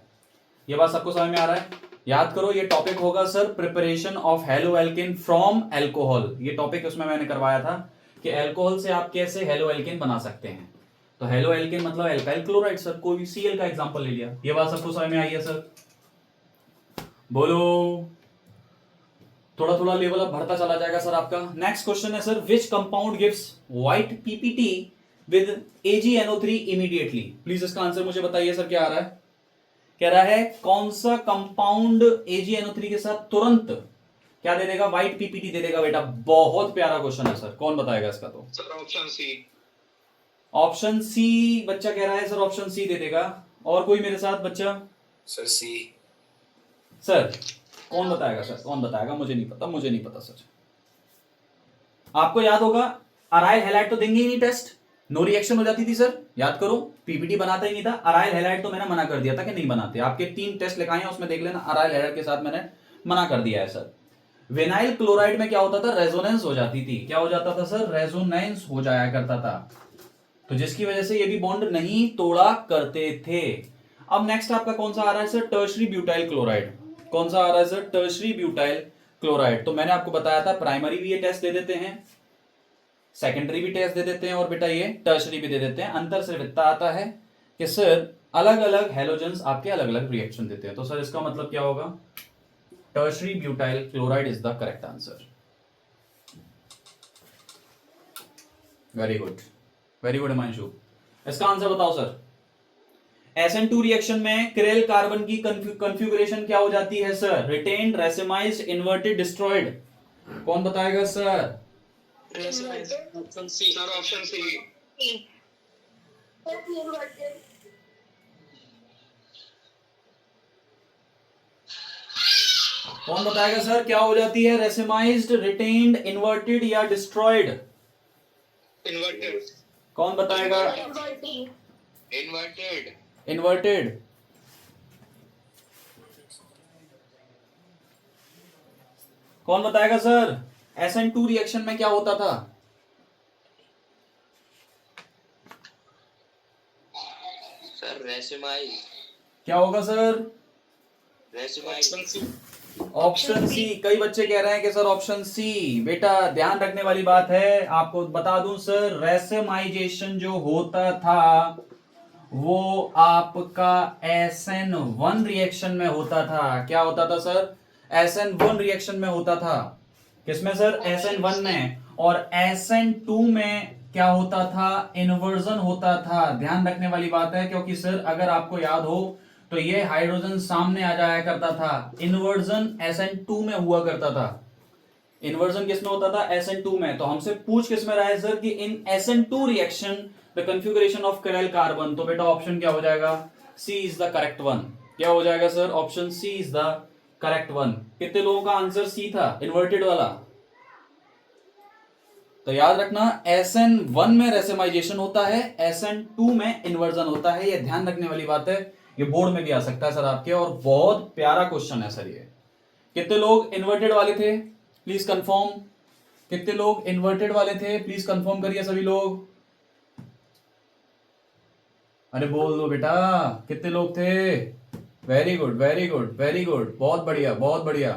ये बात सबको समझ में आ रहा है? याद करो ये टॉपिक होगा sir preparation of halo alkane from alcohol. ये टॉपिक उसमें मैंने करवाया था कि अल्कोहल से आप कैसे हेलो एल्केन बना सकते हैं। तो हेलो एल्केन मतलब एल्काइल क्लोराइड सर, कोई भी Cl का एग्जांपल ले लिया। ये बात सबको समझ में आई है सर? बोलो। थोड़ा थोड़ा लेवल अप बढ़ता चला जाएगा सर आपका। नेक्स्ट क्वेश्चन है sir, which compound gives white PPT with AgNO3 immediately. Please इसका आंसर मुझे बताइए सर, क्या आ रहा है? कह रहा है कौन सा कंपाउंड AgNO3 के साथ तुरंत क्या दे देगा? व्हाइट पीपीटी दे देगा बेटा। बहुत प्यारा क्वेश्चन है सर, कौन बताएगा इसका? तो sir option C. Option C बच्चा कह रहा है सर, ऑप्शन सी दे देगा। और कोई मेरे साथ बच्चा? सर सी। सर कौन बताएगा सर, कौन बताएगा? मुझे नहीं पता, मुझे नहीं पता सर। आपको याद होगा अराइल हैलाइड तो देंगे ही नहीं टेस्ट, नो रिएक्शन हो जाती थी सर। याद करो पीपीटी बनाता ही नहीं था। अराइल हैलाइड तो मैंने मना कर दिया था कि नहीं बनाते। आपके 3 टेस्ट लिखाए हैं उसमें देख लेना, अराइल हैलाइड के साथ मैंने मना कर दिया है सर। विनाइल क्लोराइड में क्या होता था? रेजोनेंस हो जाती थी। क्या हो जाता था सर? रेजोनेंस हो जाया करता था, तो जिसकी वजह से ये भी बॉन्ड नहीं तोड़ा करते थे। अब नेक्स्ट आपका कौन सा आ रहा है सर? Tertiary butyl chloride. कौन सा आ रहा है सर? Tertiary butyl chloride. तो मैंने आपको बताया था प्राइमरी भी ये टेस्ट दे देते हैं, सेकेंडरी भी टेस्ट दे देते हैं, और बेटा ये टर्शरी भी दे देते हैं। अंतर सिर्फ इतना आता है कि सर अलग अलग हेलोजेंस आपके अलग अलग रिएक्शन देते हैं। तो सर इसका मतलब क्या होगा? Tertiary butyl chloride is the correct answer. Very good, very good Himanshu. इसका आंसर बताओ सर। SN2 रिएक्शन में क्रेल कार्बन की कॉन्फ़िगरेशन क्या हो जाती है sir? Retained, racemized, inverted, destroyed. कौन बताएगा sir? Option C. Sir option C. कौन बताएगा सर क्या हो जाती है? रेसिमाइज्ड, रिटेन्ड, इन्वर्टेड या डिस्ट्रॉयड? इन्वर्टेड। कौन बताएगा? इन्वर्टेड। इन्वर्टेड। कौन बताएगा सर? SN2 रिएक्शन में क्या होता था? सर रेसिमाइज। क्या होगा सर? रेसिमाइज। Option C. कई बच्चे कह रहे हैं कि सर ऑप्शन सी। बेटा ध्यान रखने वाली बात है, आपको बता दूं सर, रेसिमाइजेशन जो होता था वो आपका SN1 रिएक्शन में होता था। क्या होता था सर? SN1 रिएक्शन में होता था। किसमें सर? SN1 में। और SN2 में क्या होता था? इन्वर्जन होता था। ध्यान रखने वाली बात है, क्योंकि सर अगर आपको याद हो तो ये हाइड्रोजन सामने आ जाया करता था। इन्वर्जन SN2 में हुआ करता था। इन्वर्जन किसमें होता था? SN2 में। तो हमसे पूछ किस में रहा है सर कि in SN2 reaction the configuration of chiral carbon. तो बेटा ऑप्शन क्या हो जाएगा? C is the correct one. क्या हो जाएगा sir? Option C is the correct one. कितने लोगों का आंसर सी था, इन्वर्टेड वाला? तो याद रखना SN1 में रेसिमाइजेशन होता है, SN2 में इन्वर्जन होता है। ये ध्यान रखने वाली बात है, ये बोर्ड में भी आ सकता है सर आपके, और बहुत प्यारा क्वेश्चन है सर ये। कितने लोग इन्वर्टेड वाले थे? Please confirm. कितने लोग इन्वर्टेड वाले थे? प्लीज कंफर्म करिए सभी लोग। अरे बोल दो बेटा, कितने लोग थे? Very good, very good, very good, बहुत बढ़िया, बहुत बढ़िया,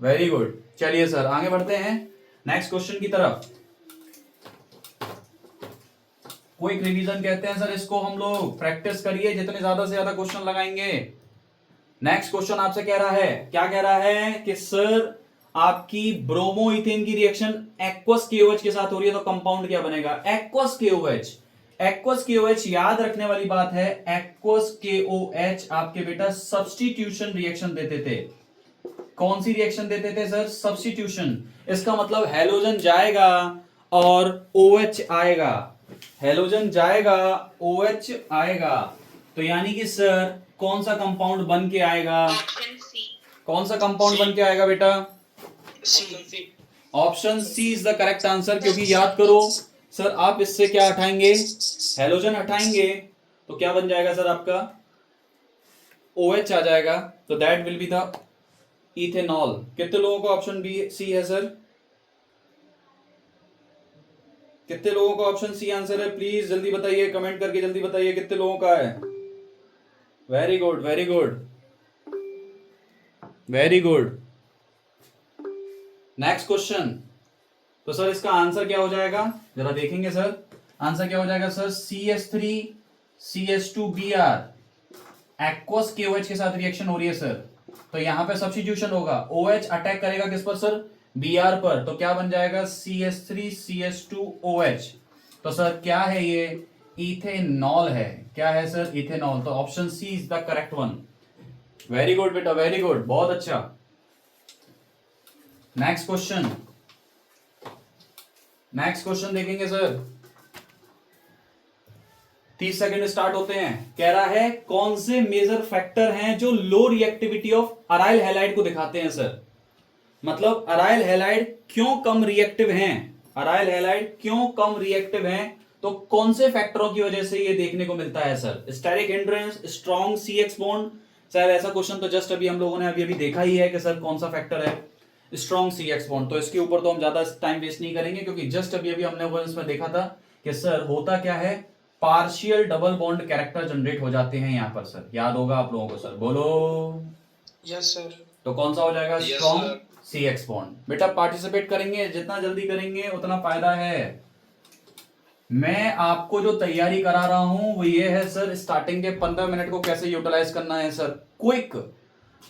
वेरी गुड। चलिए सर आगे बढ़ते हैं नेक्स्ट क्वेश्चन की तरफ। क्विक रिवीजन कहते हैं सर इसको हम लोग। प्रैक्टिस करिए, जितने ज्यादा से ज्यादा क्वेश्चन लगाएंगे। नेक्स्ट क्वेश्चन आपसे कह रहा है, क्या कह रहा है कि सर आपकी ब्रोमो इथेन की रिएक्शन एक्वस KOH के साथ हो रही है, तो कंपाउंड क्या बनेगा? Aqueous KOH। एक्वस KOH याद रखने वाली बात है, एक्वस KOH आपके बेटा सब्स्टिट्यूशन रिएक्शन देते थे। कौन सी रिएक्शन देते थे सर? सब्स्टिट्यूशन। इसका मतलब हैलोजन जाएगा और OH आएगा, हैलोजन जाएगा OH आएगा। तो यानी कि सर कौन सा कंपाउंड बन के आएगा? कौन सा कंपाउंड बन के आएगा बेटा? Option C is the correct answer. क्योंकि याद करो सर आप इससे क्या हटाएंगे, हेलोजन हटाएंगे तो क्या बन जाएगा सर आपका OH आ जाएगा, तो that will be the ethanol. कितने लोगों का ऑप्शन बी सी है सर, कितने लोगों का ऑप्शन सी आंसर है, प्लीज जल्दी बताइए, कमेंट करके जल्दी बताइए कितने लोगों का है। Very good very good very good. Next question. तो सर इसका आंसर क्या हो जाएगा, जरा देखेंगे सर, आंसर क्या हो जाएगा सर, CH3CH2Br एक्वस KOH के साथ रिएक्शन हो रही है सर, तो यहां पे सब्स्टिट्यूशन होगा, OH अटैक करेगा किस पर सर, Br पर, तो क्या बन जाएगा CH3CH2OH। तो सर क्या है ये, इथेनॉल है, क्या है सर, इथेनॉल। तो option C is the correct one. Very good बेटा वेरी गुड, बहुत अच्छा। नेक्स्ट क्वेश्चन, नेक्स्ट क्वेश्चन देखेंगे सर, 30 सेकंड स्टार्ट होते हैं। कह रहा है कौन से मेजर फैक्टर हैं जो लो रिएक्टिविटी ऑफ अराइल हैलाइड को दिखाते हैं सर, मतलब अराइल हैलाइड क्यों कम रिएक्टिव हैं, अराइल हैलाइड क्यों कम रिएक्टिव हैं, तो कौन से फैक्टरों की वजह से ये देखने को मिलता है sir, steric hindrance, strong CX bond. Sir ऐसा क्वेश्चन तो जस्ट अभी हम लोगों ने अभी देखा ही है कि सर कौन सा फैक्टर है, स्ट्रॉन्ग CX बॉन्ड। तो इसके ऊपर तो हम ज्यादा टाइम वेस्ट नहीं करेंगे, क्योंकि जस्ट अभी हमने वो इसमें देखा था कि सर होता क्या है, partial double bond character generate हो जाते हैं यहाँ पर सर, याद होगा आप लोगों को सर, बोलो यस सर। तो कौन सा हो जाएगा, Yes, strong sir. CX bond. बेटा पार्टिसिपेट करेंगे, जितना जल्दी करेंगे उतना फायदा है। मैं आपको जो तैयारी करा रहा हूं वो ये है सर, स्टार्टिंग के 15 मिनट को कैसे यूटिलाइज करना है सर, क्विक,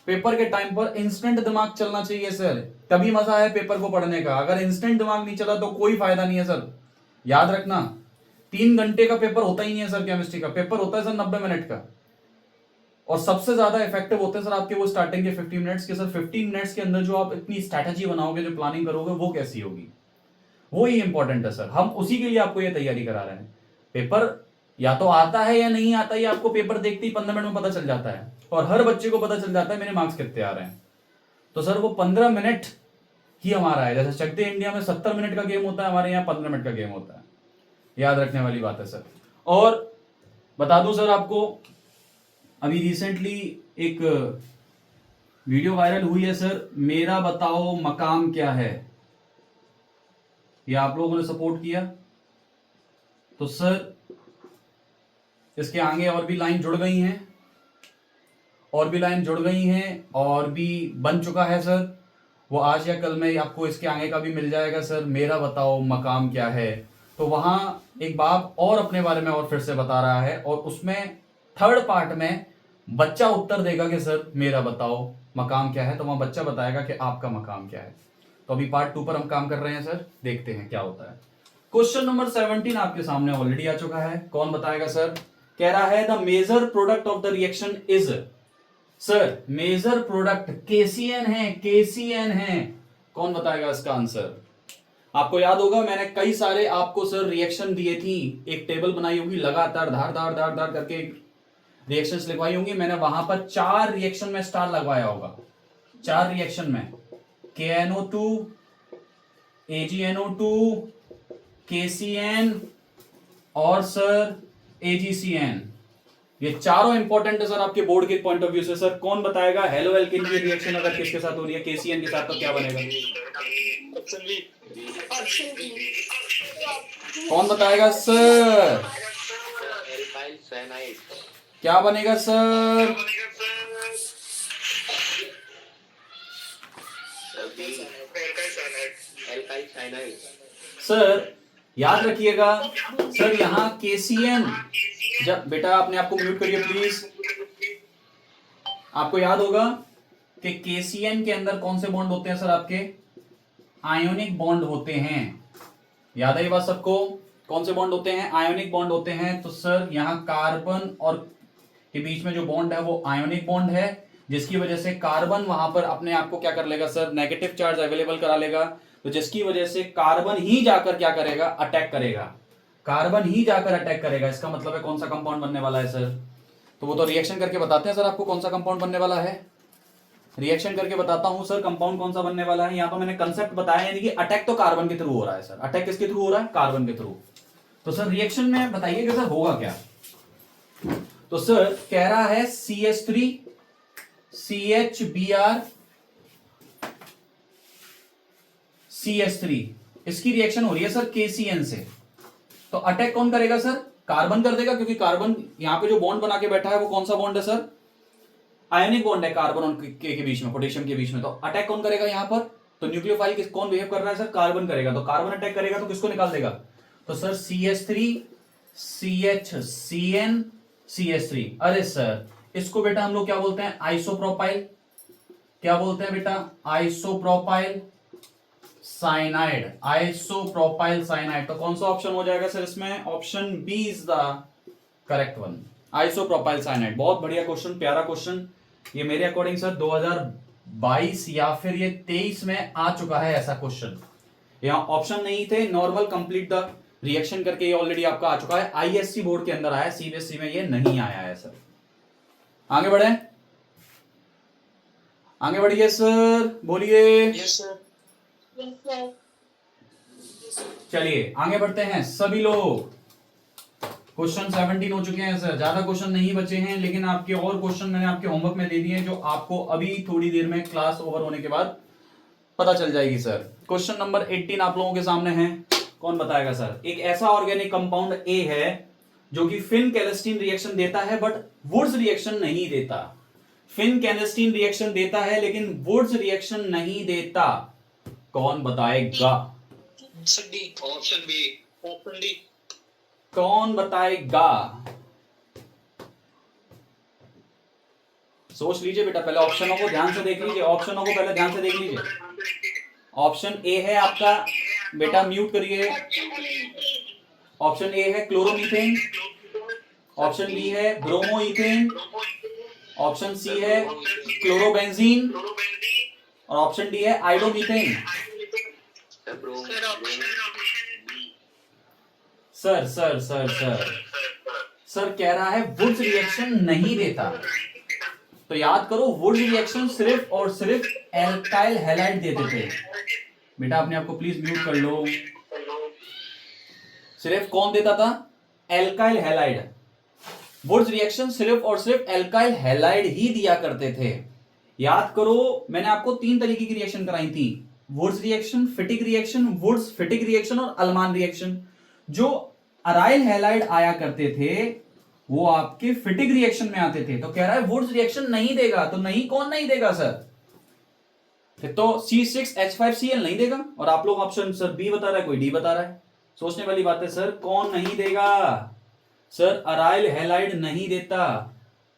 पेपर के टाइम पर इंस्टेंट दिमाग चलना चाहिए सर, तभी मजा है पेपर को पढ़ने का। अगर इंस्टेंट दिमाग नहीं चला तो कोई फायदा नहीं है सर, याद रखना। 3 घंटे का पेपर होता ही नहीं है सर, केमिस्ट्री का पेपर होता है सर 90 मिनट का, और सबसे ज्यादा इफेक्टिव होते हैं सर आपके वो स्टार्टिंग के 50 मिनट्स के सर। 15 मिनट्स के अंदर जो आप इतनी स्ट्रैटेजी बनाओगे, जो प्लानिंग करोगे, वो कैसी होगी, वो ही इंपॉर्टेंट है सर। हम उसी के लिए आपको ये तैयारी करा रहे हैं। पेपर या तो आता है या नहीं आता, ये आपको पेपर देखते ही 15 मिनट में पता चल जाता है, और हर बच्चे को पता चल जाता है मेरे मार्क्स कितने आ रहे हैं। तो सर वो 15 मिनट ही हमारा है, जैसे चक दे इंडिया में 70 मिनट का गेम होता है, हमारे यहाँ 15 मिनट का गेम होता है, याद रखने वाली बात है सर। और बता दूं सर आपको, अभी रिसेंटली एक वीडियो वायरल हुई है सर, मेरा बताओ मकाम क्या है, ये आप लोगों ने सपोर्ट किया, तो सर इसके आगे और भी लाइन जुड़ गई हैं, और भी लाइन जुड़ गई हैं, और भी बन चुका है सर, वो आज या कल में आपको इसके आगे का भी मिल जाएगा सर, मेरा बताओ मकाम क्या है। तो वहां एक बाप और अपने बारे में और फिर से बता रहा है, और उसमें थर्ड पार्ट में बच्चा उत्तर देगा कि सर मेरा बताओ मकाम क्या है, तो वहां बच्चा बताएगा कि आपका मकाम क्या है। तो अभी पार्ट 2 पर हम काम कर रहे हैं सर, देखते हैं क्या होता है। क्वेश्चन नंबर 17 आपके सामने ऑलरेडी आ चुका है, कौन बताएगा सर। कह रहा है the major product of the reaction is, sir major product KCN है, KCN है, कौन बताएगा इसका आंसर। आपको याद होगा मैंने कई सारे आपको सर रिएक्शन दिए थी, एक टेबल बनाई होगी लगातार धार धार धार धार करके रिएक्शंस लिखवाई होंगी, मैंने वहां पर 4 रिएक्शन में स्टार लगवाया होगा, 4 रिएक्शन में KNO2, AgNO2, KCN और सर AgCN, ये चारों इंपॉर्टेंट है सर आपके बोर्ड के पॉइंट ऑफ व्यू से। सर कौन बताएगा हेलो एल्केन की रिएक्शन अगर किसके साथ हो रही है, KCN के साथ, तो क्या बनेगा, ऑप्शन बी। Option D. कौन बताएगा सर, एल्काइल साइनाइड। क्या बनेगा सर, एल्काइल साइनाइड। सर याद रखिएगा सर, यहां KCN, जब बेटा आपने आपको म्यूट करिए प्लीज, आपको याद होगा कि KCN के अंदर कौन से बॉन्ड होते हैं सर आपके, आयोनिक बॉन्ड होते हैं, याद है ये बात सबको, कौन से बॉन्ड होते हैं, आयोनिक बॉन्ड होते हैं। तो सर यहां कार्बन और के बीच में जो बॉन्ड है वो आयोनिक बॉन्ड है, जिसकी वजह से कार्बन वहां पर अपने आप को क्या कर लेगा सर, नेगेटिव चार्ज अवेलेबल करा लेगा, तो जिसकी वजह से कार्बन ही जाकर क्या करेगा, अटैक करेगा, कार्बन ही जाकर अटैक करेगा। इसका मतलब है कौन सा कंपाउंड बनने वाला है सर, तो वो तो रिएक्शन करके बताते हैं सर आपको कौन सा कंपाउंड बनने वाला है। रिएक्शन करके बताता हूं सर कंपाउंड कौन सा बनने वाला है। यहाँ पर मैंने कंसेप्ट बताया, यानी कि अटैक तो कार्बन के थ्रू हो रहा है सर। अटैक किसके थ्रू हो रहा है? कार्बन के थ्रू। तो सर रिएक्शन में बताइए कि सर होगा क्या। तो सर कह रहा है CH3 CHBr CH3, इसकी रिएक्शन हो रही है सर KCN से। तो अटैक कौन करेगा सर? कार्बन कर देगा, क्योंकि कार्बन यहां पे जो बॉन्ड बना के बैठा है वो कौन सा बॉन्ड है सर? आयनिक बॉन्ड है कार्बन और के बीच में, पोटेशियम के बीच में। तो अटैक कौन करेगा यहां पर? तो न्यूक्लियोफाइल किस कौन बिहेव कर रहा है सर? कार्बन करेगा। तो कार्बन अटैक करेगा तो किसको निकाल देगा? तो सर CH3 CHCN CH3। अरे सर इसको बेटा हम लोग क्या बोलते हैं? आइसोप्रोपाइल। क्या बोलते हैं बेटा? Isopropyl cyanide. Isopropyl cyanide. तो कौन सा ऑप्शन हो जाएगा सर इसमें? Option B is the correct one, isopropyl cyanide. बहुत बढ़िया क्वेश्चन, प्यारा क्वेश्चन। ये मेरे अकॉर्डिंग सर 2022 या फिर ये 23 में आ चुका है ऐसा क्वेश्चन। यहाँ ऑप्शन नहीं थे, नॉर्मल कंप्लीट द रिएक्शन करके ये ऑलरेडी आपका आ चुका है। ISC बोर्ड के अंदर आया, CBSE में ये नहीं आया है सर। आगे बढ़े, आगे बढ़िए सर, बोलिए। Yes sir. Yes, sir. चलिए आगे बढ़ते हैं सभी लोग। क्वेश्चन 17 हो चुके हैं सर, ज्यादा क्वेश्चन नहीं बचे हैं, लेकिन आपके और क्वेश्चन मैंने आपके होमवर्क में दे दिए हैं, जो आपको अभी थोड़ी देर में क्लास ओवर होने के बाद पता चल जाएगी सर। क्वेश्चन नंबर 18 आप लोगों के सामने है, कौन बताएगा सर? एक ऐसा ऑर्गेनिक कंपाउंड A है जो कि फिन कैलेस्टीन रिएक्शन देता है बट वुड्स रिएक्शन नहीं देता। फिन कैलेस्टीन रिएक्शन देता है लेकिन वुड्स रिएक्शन नहीं देता। कौन बताएगा? Option D. Option B. Option D. कौन बताएगा? सोच लीजिए बेटा, पहले ऑप्शनों को ध्यान से देख लीजिए, ऑप्शनों को पहले ध्यान से देख लीजिए। ऑप्शन ए है आपका, बेटा म्यूट करिए। ऑप्शन ए है क्लोरोमीथेन, ऑप्शन बी है ब्रोमोइथेन, ऑप्शन सी है क्लोरोबेंजीन और ऑप्शन डी है iodomethane. Sir sir sir sir sir कह रहा है वुड्स रिएक्शन नहीं देता। तो याद करो, वुड्स रिएक्शन सिर्फ और सिर्फ एल्काइल हैलाइड देते थे। बेटा अपने आप को प्लीज म्यूट कर लो। सिर्फ कौन देता था? Alkyl halide. वुड्स रिएक्शन सिर्फ और सिर्फ एल्काइल हैलाइड ही दिया करते थे। याद करो, मैंने आपको 3 तरीके की रिएक्शन कराई थी, Wurtz reaction, Fittig reaction, Wurtz Fittig reaction और अल्मान रिएक्शन। जो अराइल हैलाइड आया करते थे वो आपके फिटिक रिएक्शन में आते थे। तो कह रहा है वुड्स रिएक्शन नहीं देगा। तो नहीं, कौन नहीं देगा सर? तो C6H5Cl नहीं देगा। और आप लोग ऑप्शन सर बी बता रहा है, कोई डी बता रहा है। सोचने वाली बात है सर, कौन नहीं देगा? सर अराइल हैलाइड नहीं देता,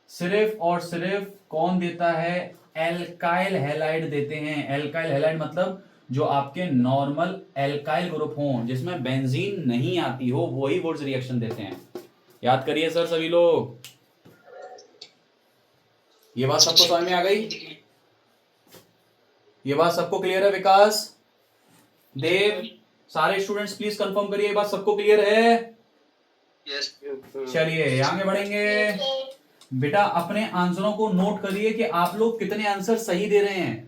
सिर्फ और सिर्फ कौन देता है? एल्काइल हैलाइड देते हैं। एल्काइल हैलाइड मतलब जो आपके नॉर्मल एल्काइल ग्रुप हो, जिसमें बेंजीन नहीं आती हो, वही वुड्स रिएक्शन देते हैं। याद करिए सर सभी लोग। ये बात सबको समझ में आ गई? ये बात सबको क्लियर है? विकास, देव, सारे स्टूडेंट्स प्लीज कंफर्म करिए, ये बात सबको क्लियर है? यस। चलिए आगे बढ़ेंगे। बेटा अपने आंसरों को नोट करिए कि आप लोग कितने आंसर सही दे रहे हैं।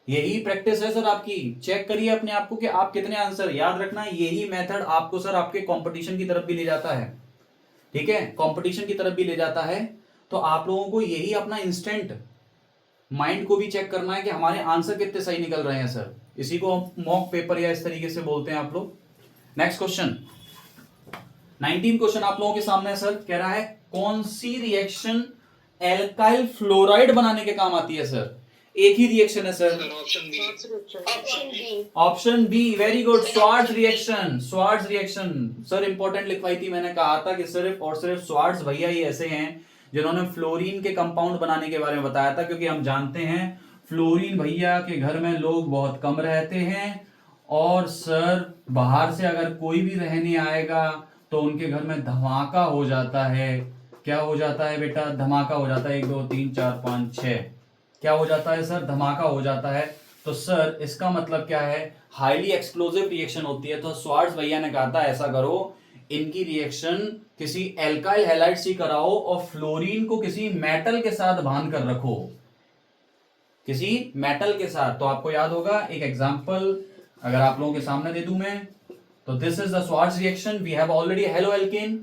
यही प्रैक्टिस है सर आपकी। चेक करिए अपने आप को कि आप कितने आंसर, याद रखना यही मेथड आपको सर आपके कंपटीशन की तरफ भी ले जाता है। ठीक है, कंपटीशन की तरफ भी ले जाता है। तो आप लोगों को यही अपना इंस्टेंट माइंड को भी चेक करना है कि हमारे आंसर कितने सही निकल रहे हैं सर। इसी को मॉक पेपर या इस तरीके से बोलते हैं आप लोग। नेक्स्ट क्वेश्चन 19 क्वेश्चन आप लोगों के सामने है सर। कह रहा है कौन सी रिएक्शन एल्काइल फ्लोराइड बनाने के काम आती है सर? एक ही रिएक्शन है sir. Option B. Option B. Option B, very good, Swarts reaction. Swarts reaction sir important लिखवाई थी। मैंने कहा था कि सिर्फ और सिर्फ स्वार्ट्ज भैया ही ऐसे हैं जिन्होंने फ्लोरीन के कंपाउंड बनाने के बारे में बताया था, क्योंकि हम जानते हैं फ्लोरीन भैया के घर में लोग बहुत कम रहते हैं, और सर बाहर से अगर कोई भी रहने आएगा तो उनके घर में धमाका हो जाता है। क्या हो जाता है बेटा? धमाका हो जाता है। 1 2 3 4 5 6 क्या हो जाता है सर? धमाका हो जाता है। तो सर इसका मतलब क्या है? हाईली एक्सप्लोसिव रिएक्शन होती है। तो स्वार्ट्ज भैया ने कहा था ऐसा करो, इनकी रिएक्शन किसी एल्काइल हैलाइड से कराओ और फ्लोरीन को किसी मेटल के साथ बांध कर रखो। किसी मेटल के साथ। तो आपको याद होगा एक एग्जांपल अगर आप लोगों के सामने दे दूं मैं, तो this is the Swarts reaction. We have already halo alkane,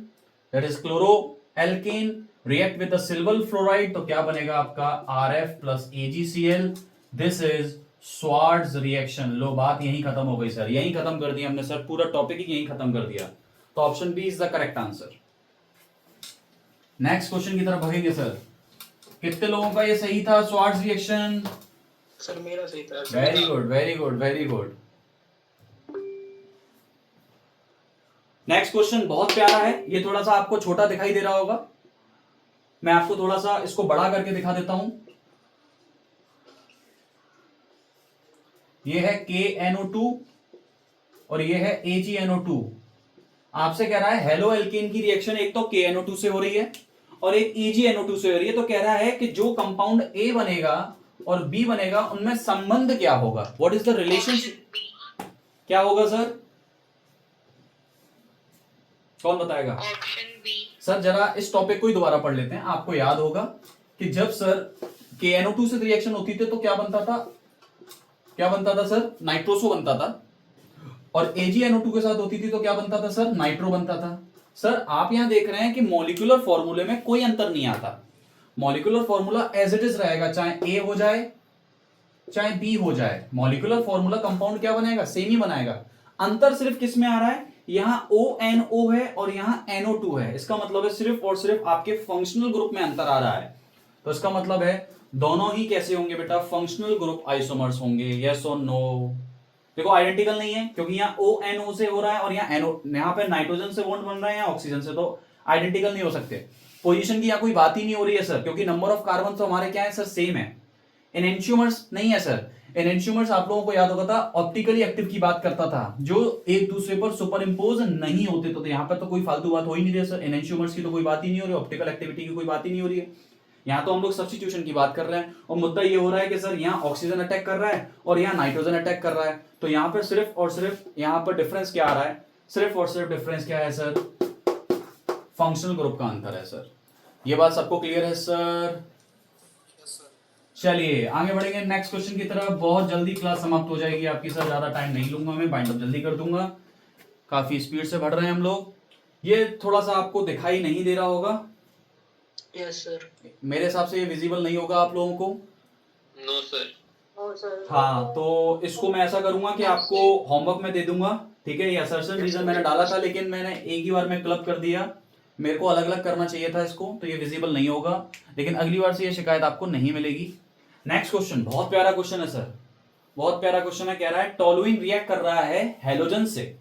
that is chloro alkane, react with the silver fluoride, तो क्या बनेगा आपका Rf plus AgCl। This is Swarts reaction. लो बात यहीं खत्म हो गई सर, यहीं खत्म कर दिया हमने सर, पूरा टॉपिक ही यहीं खत्म कर दिया। तो option B is the correct answer. Next question की तरफ भागेंगे सर। कितने लोगों का ये सही था स्वार्ट्ज रिएक्शन? सर मेरा सही था। Very good very good very good. Next question बहुत प्यारा है, ये थोड़ा सा आपको छोटा दिखाई दे रहा होगा, मैं आपको थोड़ा सा इसको बड़ा करके दिखा देता हूं। ये है KNO2 और ये है AgNO2। आपसे कह रहा है हेलो एल्केन की रिएक्शन एक तो KNO2 से हो रही है और एक AgNO2 से हो रही है, तो कह रहा है कि जो कंपाउंड A बनेगा और B बनेगा उनमें संबंध क्या होगा, व्हाट इज द रिलेशनशिप, क्या होगा सर, कौन बताएगा? Option B. सर जरा इस टॉपिक को ही दोबारा पढ़ लेते हैं। आपको याद होगा कि जब सर KNO2 से रिएक्शन होती थी तो क्या बनता था, क्या बनता था सर, नाइट्रोसो बनता था, और AgNO2 के साथ होती थी तो क्या बनता था सर, नाइट्रो बनता था। सर आप यहां देख रहे हैं कि मॉलिक्यूलर फॉर्मूले में कोई अंतर नहीं आता, molecular formula as it is रहेगा, चाहे A हो जाए चाहे B हो जाए, मॉलिक्यूलर फॉर्मूला कंपाउंड क्या बनाएगा, सेम ही बनाएगा। अंतर सिर्फ किस में आ रहा है, यहां ONO है और यहां NO2 है, इसका मतलब है सिर्फ और सिर्फ आपके फंक्शनल ग्रुप में अंतर आ रहा है। तो इसका मतलब है दोनों ही कैसे होंगे बेटा, फंक्शनल ग्रुप आइसोमर्स होंगे, यस और नो। देखो आइडेंटिकल नहीं है क्योंकि यहाँ ONO से हो रहा है और यहाँ NO, यहाँ पे नाइट्रोजन से बॉन्ड बन रहा है या ऑक्सीजन से, तो आइडेंटिकल नहीं हो सकते। पोजीशन की यहाँ कोई बात ही नहीं हो रही है सर, क्योंकि नंबर ऑफ कार्बन तो हमारे क्या है सर, सेम है। एनेंशियोमर्स नहीं है सर, एनेंशियोमर्स आप लोगों को याद होगा था ऑप्टिकली एक्टिव की बात करता था, जो एक दूसरे पर सुपर इंपोज नहीं होते, तो यहाँ पर तो कोई फालतू बात हो ही नहीं रही है सर, एनेंशियोमर्स की तो कोई बात ही नहीं हो रही, ऑप्टिकल एक्टिविटी की कोई बात ही नहीं हो रही है। यहाँ तो हम लोग सब्स्टिट्यूशन की बात कर रहे हैं और मुद्दा ये हो रहा है कि सर यहाँ ऑक्सीजन अटैक कर रहा है और यहाँ नाइट्रोजन अटैक कर रहा है, तो यहाँ पर सिर्फ और सिर्फ यहाँ पर डिफरेंस क्या आ रहा है, सिर्फ और सिर्फ डिफरेंस क्या है सर, फंक्शनल ग्रुप का अंतर है सर। ये बात सबको क्लियर है सर? चलिए आगे बढ़ेंगे नेक्स्ट क्वेश्चन की तरफ। बहुत जल्दी क्लास समाप्त हो जाएगी आपकी सर, ज्यादा टाइम नहीं लूंगा मैं, बाइंड अप जल्दी कर दूंगा, काफी स्पीड से बढ़ रहे हैं हम लोग। ये थोड़ा सा आपको दिखाई नहीं दे रहा होगा, यस सर। मेरे हिसाब से ये विजिबल नहीं होगा आप लोगों को। No sir. No sir. हाँ तो इसको मैं ऐसा करूंगा कि आपको होमवर्क में दे दूंगा, ठीक है। ये असर्शन रीजन मैंने डाला था लेकिन मैंने एक ही बार में क्लब कर दिया, मेरे को अलग अलग करना चाहिए था इसको, तो ये विजिबल नहीं होगा, लेकिन अगली बार से ये शिकायत आपको नहीं मिलेगी। नेक्स्ट क्वेश्चन बहुत प्यारा क्वेश्चन है सर, बहुत प्यारा क्वेश्चन है। कह रहा है टोलुइन रिएक्ट कर रहा है हेलोजन से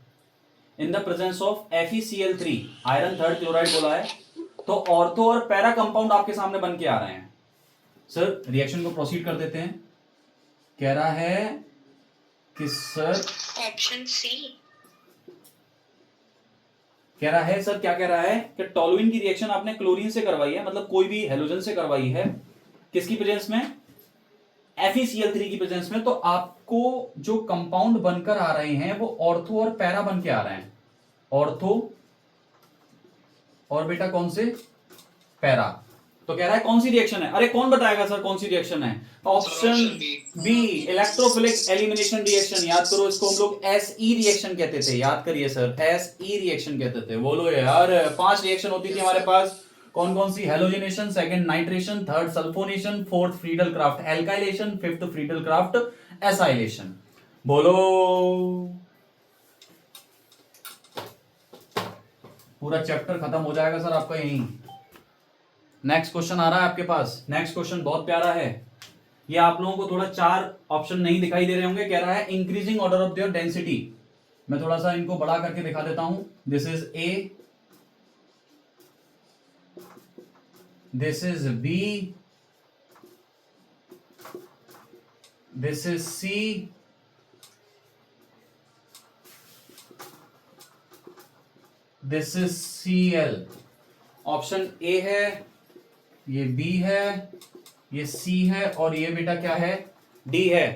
in the presence of FeCl3, iron third chloride बोला है, तो ऑर्थो और पैरा कंपाउंड आपके सामने बन के आ रहे हैं। सर रिएक्शन को प्रोसीड कर देते हैं। कह रहा है कि सर ऑप्शन सी। कह रहा है सर, क्या कह रहा है कि टोलुइन की रिएक्शन आपने क्लोरीन से करवाई है, मतलब कोई भी हेलोजन से करवाई है, किसकी प्रेजेंस में, FeCl3 की प्रेजेंस में, तो आपको जो कंपाउंड बनकर आ रहे हैं वो ऑर्थो और पैरा बन के आ रहे हैं, ऑर्थो और बेटा कौन से, पैरा। तो कह रहा है कौन सी रिएक्शन है, अरे कौन बताएगा सर कौन सी रिएक्शन है? Option B, electrophilic elimination reaction. याद करो इसको हम लोग SE रिएक्शन कहते थे, याद करिए सर, SE रिएक्शन कहते थे। बोलो यार, 5 रिएक्शन होती थी हमारे पास, कौन कौन सी, halogenation, second nitration, third sulphonation, fourth Friedel Crafts alkylation, fifth Friedel Crafts acylation. बोलो, पूरा चैप्टर खत्म हो जाएगा सर आपका यहीं। नेक्स्ट क्वेश्चन आ रहा है आपके पास, नेक्स्ट क्वेश्चन बहुत प्यारा है, ये आप लोगों को थोड़ा 4 ऑप्शन नहीं दिखाई दे रहे होंगे। कह रहा है increasing order of their density, मैं थोड़ा सा इनको बड़ा करके दिखा देता हूं। This is A, this is B, this is C, this is Cl। Option A है, ये B है, ये C है और ये बेटा क्या है, D है।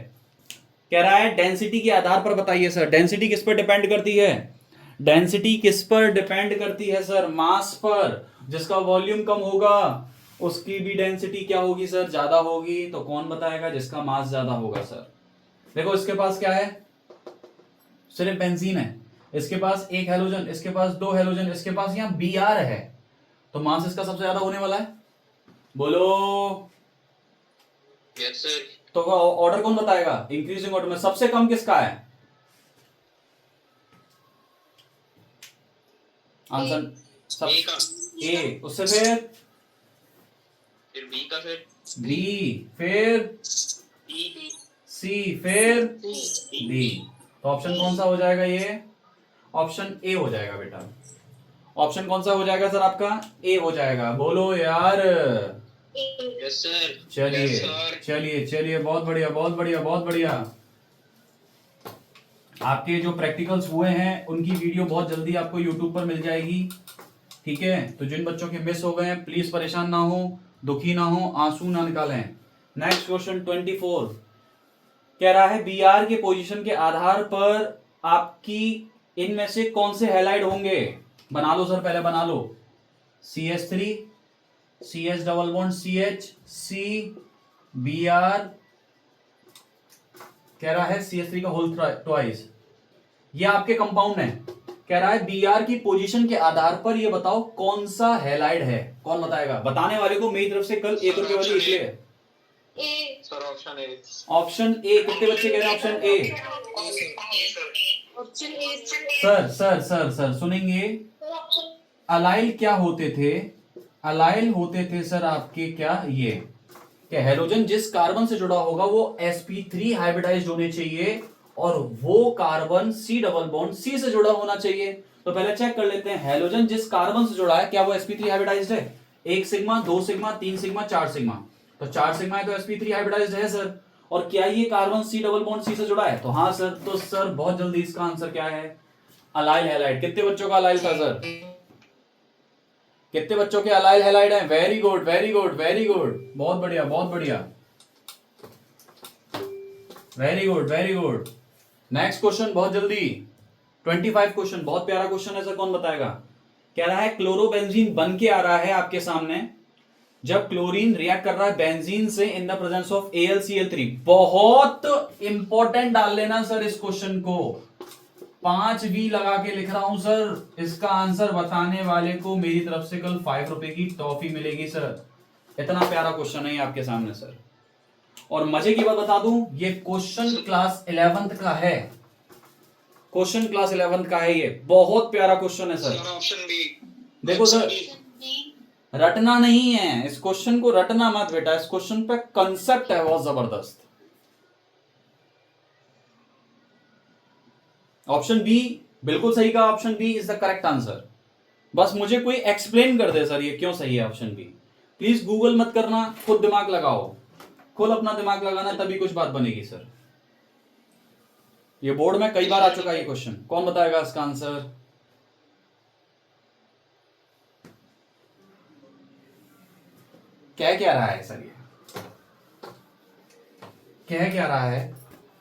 कह रहा है डेंसिटी के आधार पर बताइए सर, डेंसिटी किस पर डिपेंड करती है, डेंसिटी किस पर डिपेंड करती है सर, मास पर। जिसका वॉल्यूम कम होगा उसकी भी डेंसिटी क्या होगी सर, ज्यादा होगी। तो कौन बताएगा, जिसका मास ज्यादा होगा सर। देखो इसके पास क्या है, सिर्फ बेंजीन है, इसके पास एक हेलोजन, इसके पास दो हेलोजन, इसके पास यहाँ Br है, तो मास इसका सबसे ज्यादा होने वाला है। बोलो। Yes sir. तो ऑर्डर कौन बताएगा, इंक्रीजिंग ऑर्डर में सबसे कम किसका है आंसर, सब ए का, ए, उससे फिर बी का, फिर बी, फिर ई, सी, फिर डी। डी। तो ऑप्शन कौन सा हो जाएगा, ये ऑप्शन ए हो जाएगा बेटा। ऑप्शन कौन सा हो जाएगा सर आपका, ए हो जाएगा। बोलो यार। Yes sir. चलिए यस सर। चलिए चलिए, बहुत बढ़िया बहुत बढ़िया बहुत बढ़िया। आपके जो प्रैक्टिकल्स हुए हैं उनकी वीडियो बहुत जल्दी आपको यूट्यूब पर मिल जाएगी, ठीक है। तो जिन बच्चों के मिस हो गए हैं प्लीज परेशान ना हो, दुखी ना हो, आंसू ना निकालें। नेक्स्ट क्वेश्चन 24 कह रहा है Br के पोजीशन के आधार पर आपकी इनमें से कौन से हैलाइड होंगे। बना लो सर, पहले बना लो। CH3, CH double bond CH, C, Br, कह रहा है CH3 का होल ट्वाइस। ये आपके कंपाउंड है। कह रहा है Br की पोजीशन के आधार पर ये बताओ कौन सा हैलाइड है। कौन बताएगा, बताने वाले को मेरी तरफ से कल 1 रुपए वाली इसलिए है। A sir option A. Option A, कितने बच्चे कह रहे हैं option A. Option A sir sir sir sir सुनेंगे, अलाइल क्या होते थे, अलाइल होते थे सर आपके क्या, ये क्या हेलोजन जिस कार्बन से जुड़ा होगा वो sp3 हाइब्रिडाइज्ड होने चाहिए और वो carbon C double bond C से जुड़ा होना चाहिए। तो पहले चेक कर लेते हैं, हेलोजन जिस कार्बन से जुड़ा है क्या वो sp3 हाइब्रिडाइज्ड है। 1 सिग्मा, 2 सिग्मा, 3 सिग्मा, 4 सिग्मा। तो 4 सिग्मा है तो sp3 हाइब्रिडाइज्ड है सर। और क्या ये carbon C double bond C से जुड़ा है, तो हाँ सर। तो सर बहुत जल्दी इसका आंसर क्या है, अलाइल हैलाइड। कितने बच्चों का अलाइल था सर, कितने बच्चों के अलाइल हैलाइड है। Very good very good very good, बहुत बढ़िया बहुत बढ़िया, very good very good. Next question बहुत जल्दी 25 क्वेश्चन, बहुत प्यारा क्वेश्चन है सर, कौन बताएगा। कह रहा है क्लोरोबेंजीन बन के आ रहा है आपके सामने जब क्लोरीन रिएक्ट कर रहा है बेंजीन से in the presence of AlCl3। बहुत इंपॉर्टेंट डाल लेना सर इस क्वेश्चन को, 5V लगा के लिख रहा हूं सर। इसका आंसर बताने वाले को मेरी तरफ से कल 5 रुपए की टॉफी मिलेगी सर। इतना प्यारा क्वेश्चन है आपके सामने सर। और मजे की बात बता दूं, ये क्वेश्चन क्लास 11th का है, क्वेश्चन क्लास 11th का है, ये बहुत प्यारा क्वेश्चन है सर। Option B. देखो सर, रटना नहीं है इस क्वेश्चन को, रटना मत बेटा, इस क्वेश्चन पे कंसेप्ट है बहुत जबरदस्त। ऑप्शन बी बिल्कुल सही कहा, option B is the correct answer. बस मुझे कोई एक्सप्लेन कर दे सर ये क्यों सही है ऑप्शन बी। प्लीज गूगल मत करना, खुद दिमाग लगाओ, खुद अपना दिमाग लगाना, तभी कुछ बात बनेगी सर। ये बोर्ड में कई बार आ चुका है ये क्वेश्चन। कौन बताएगा इसका आंसर, क्या रहा है सर, ये क्या रहा है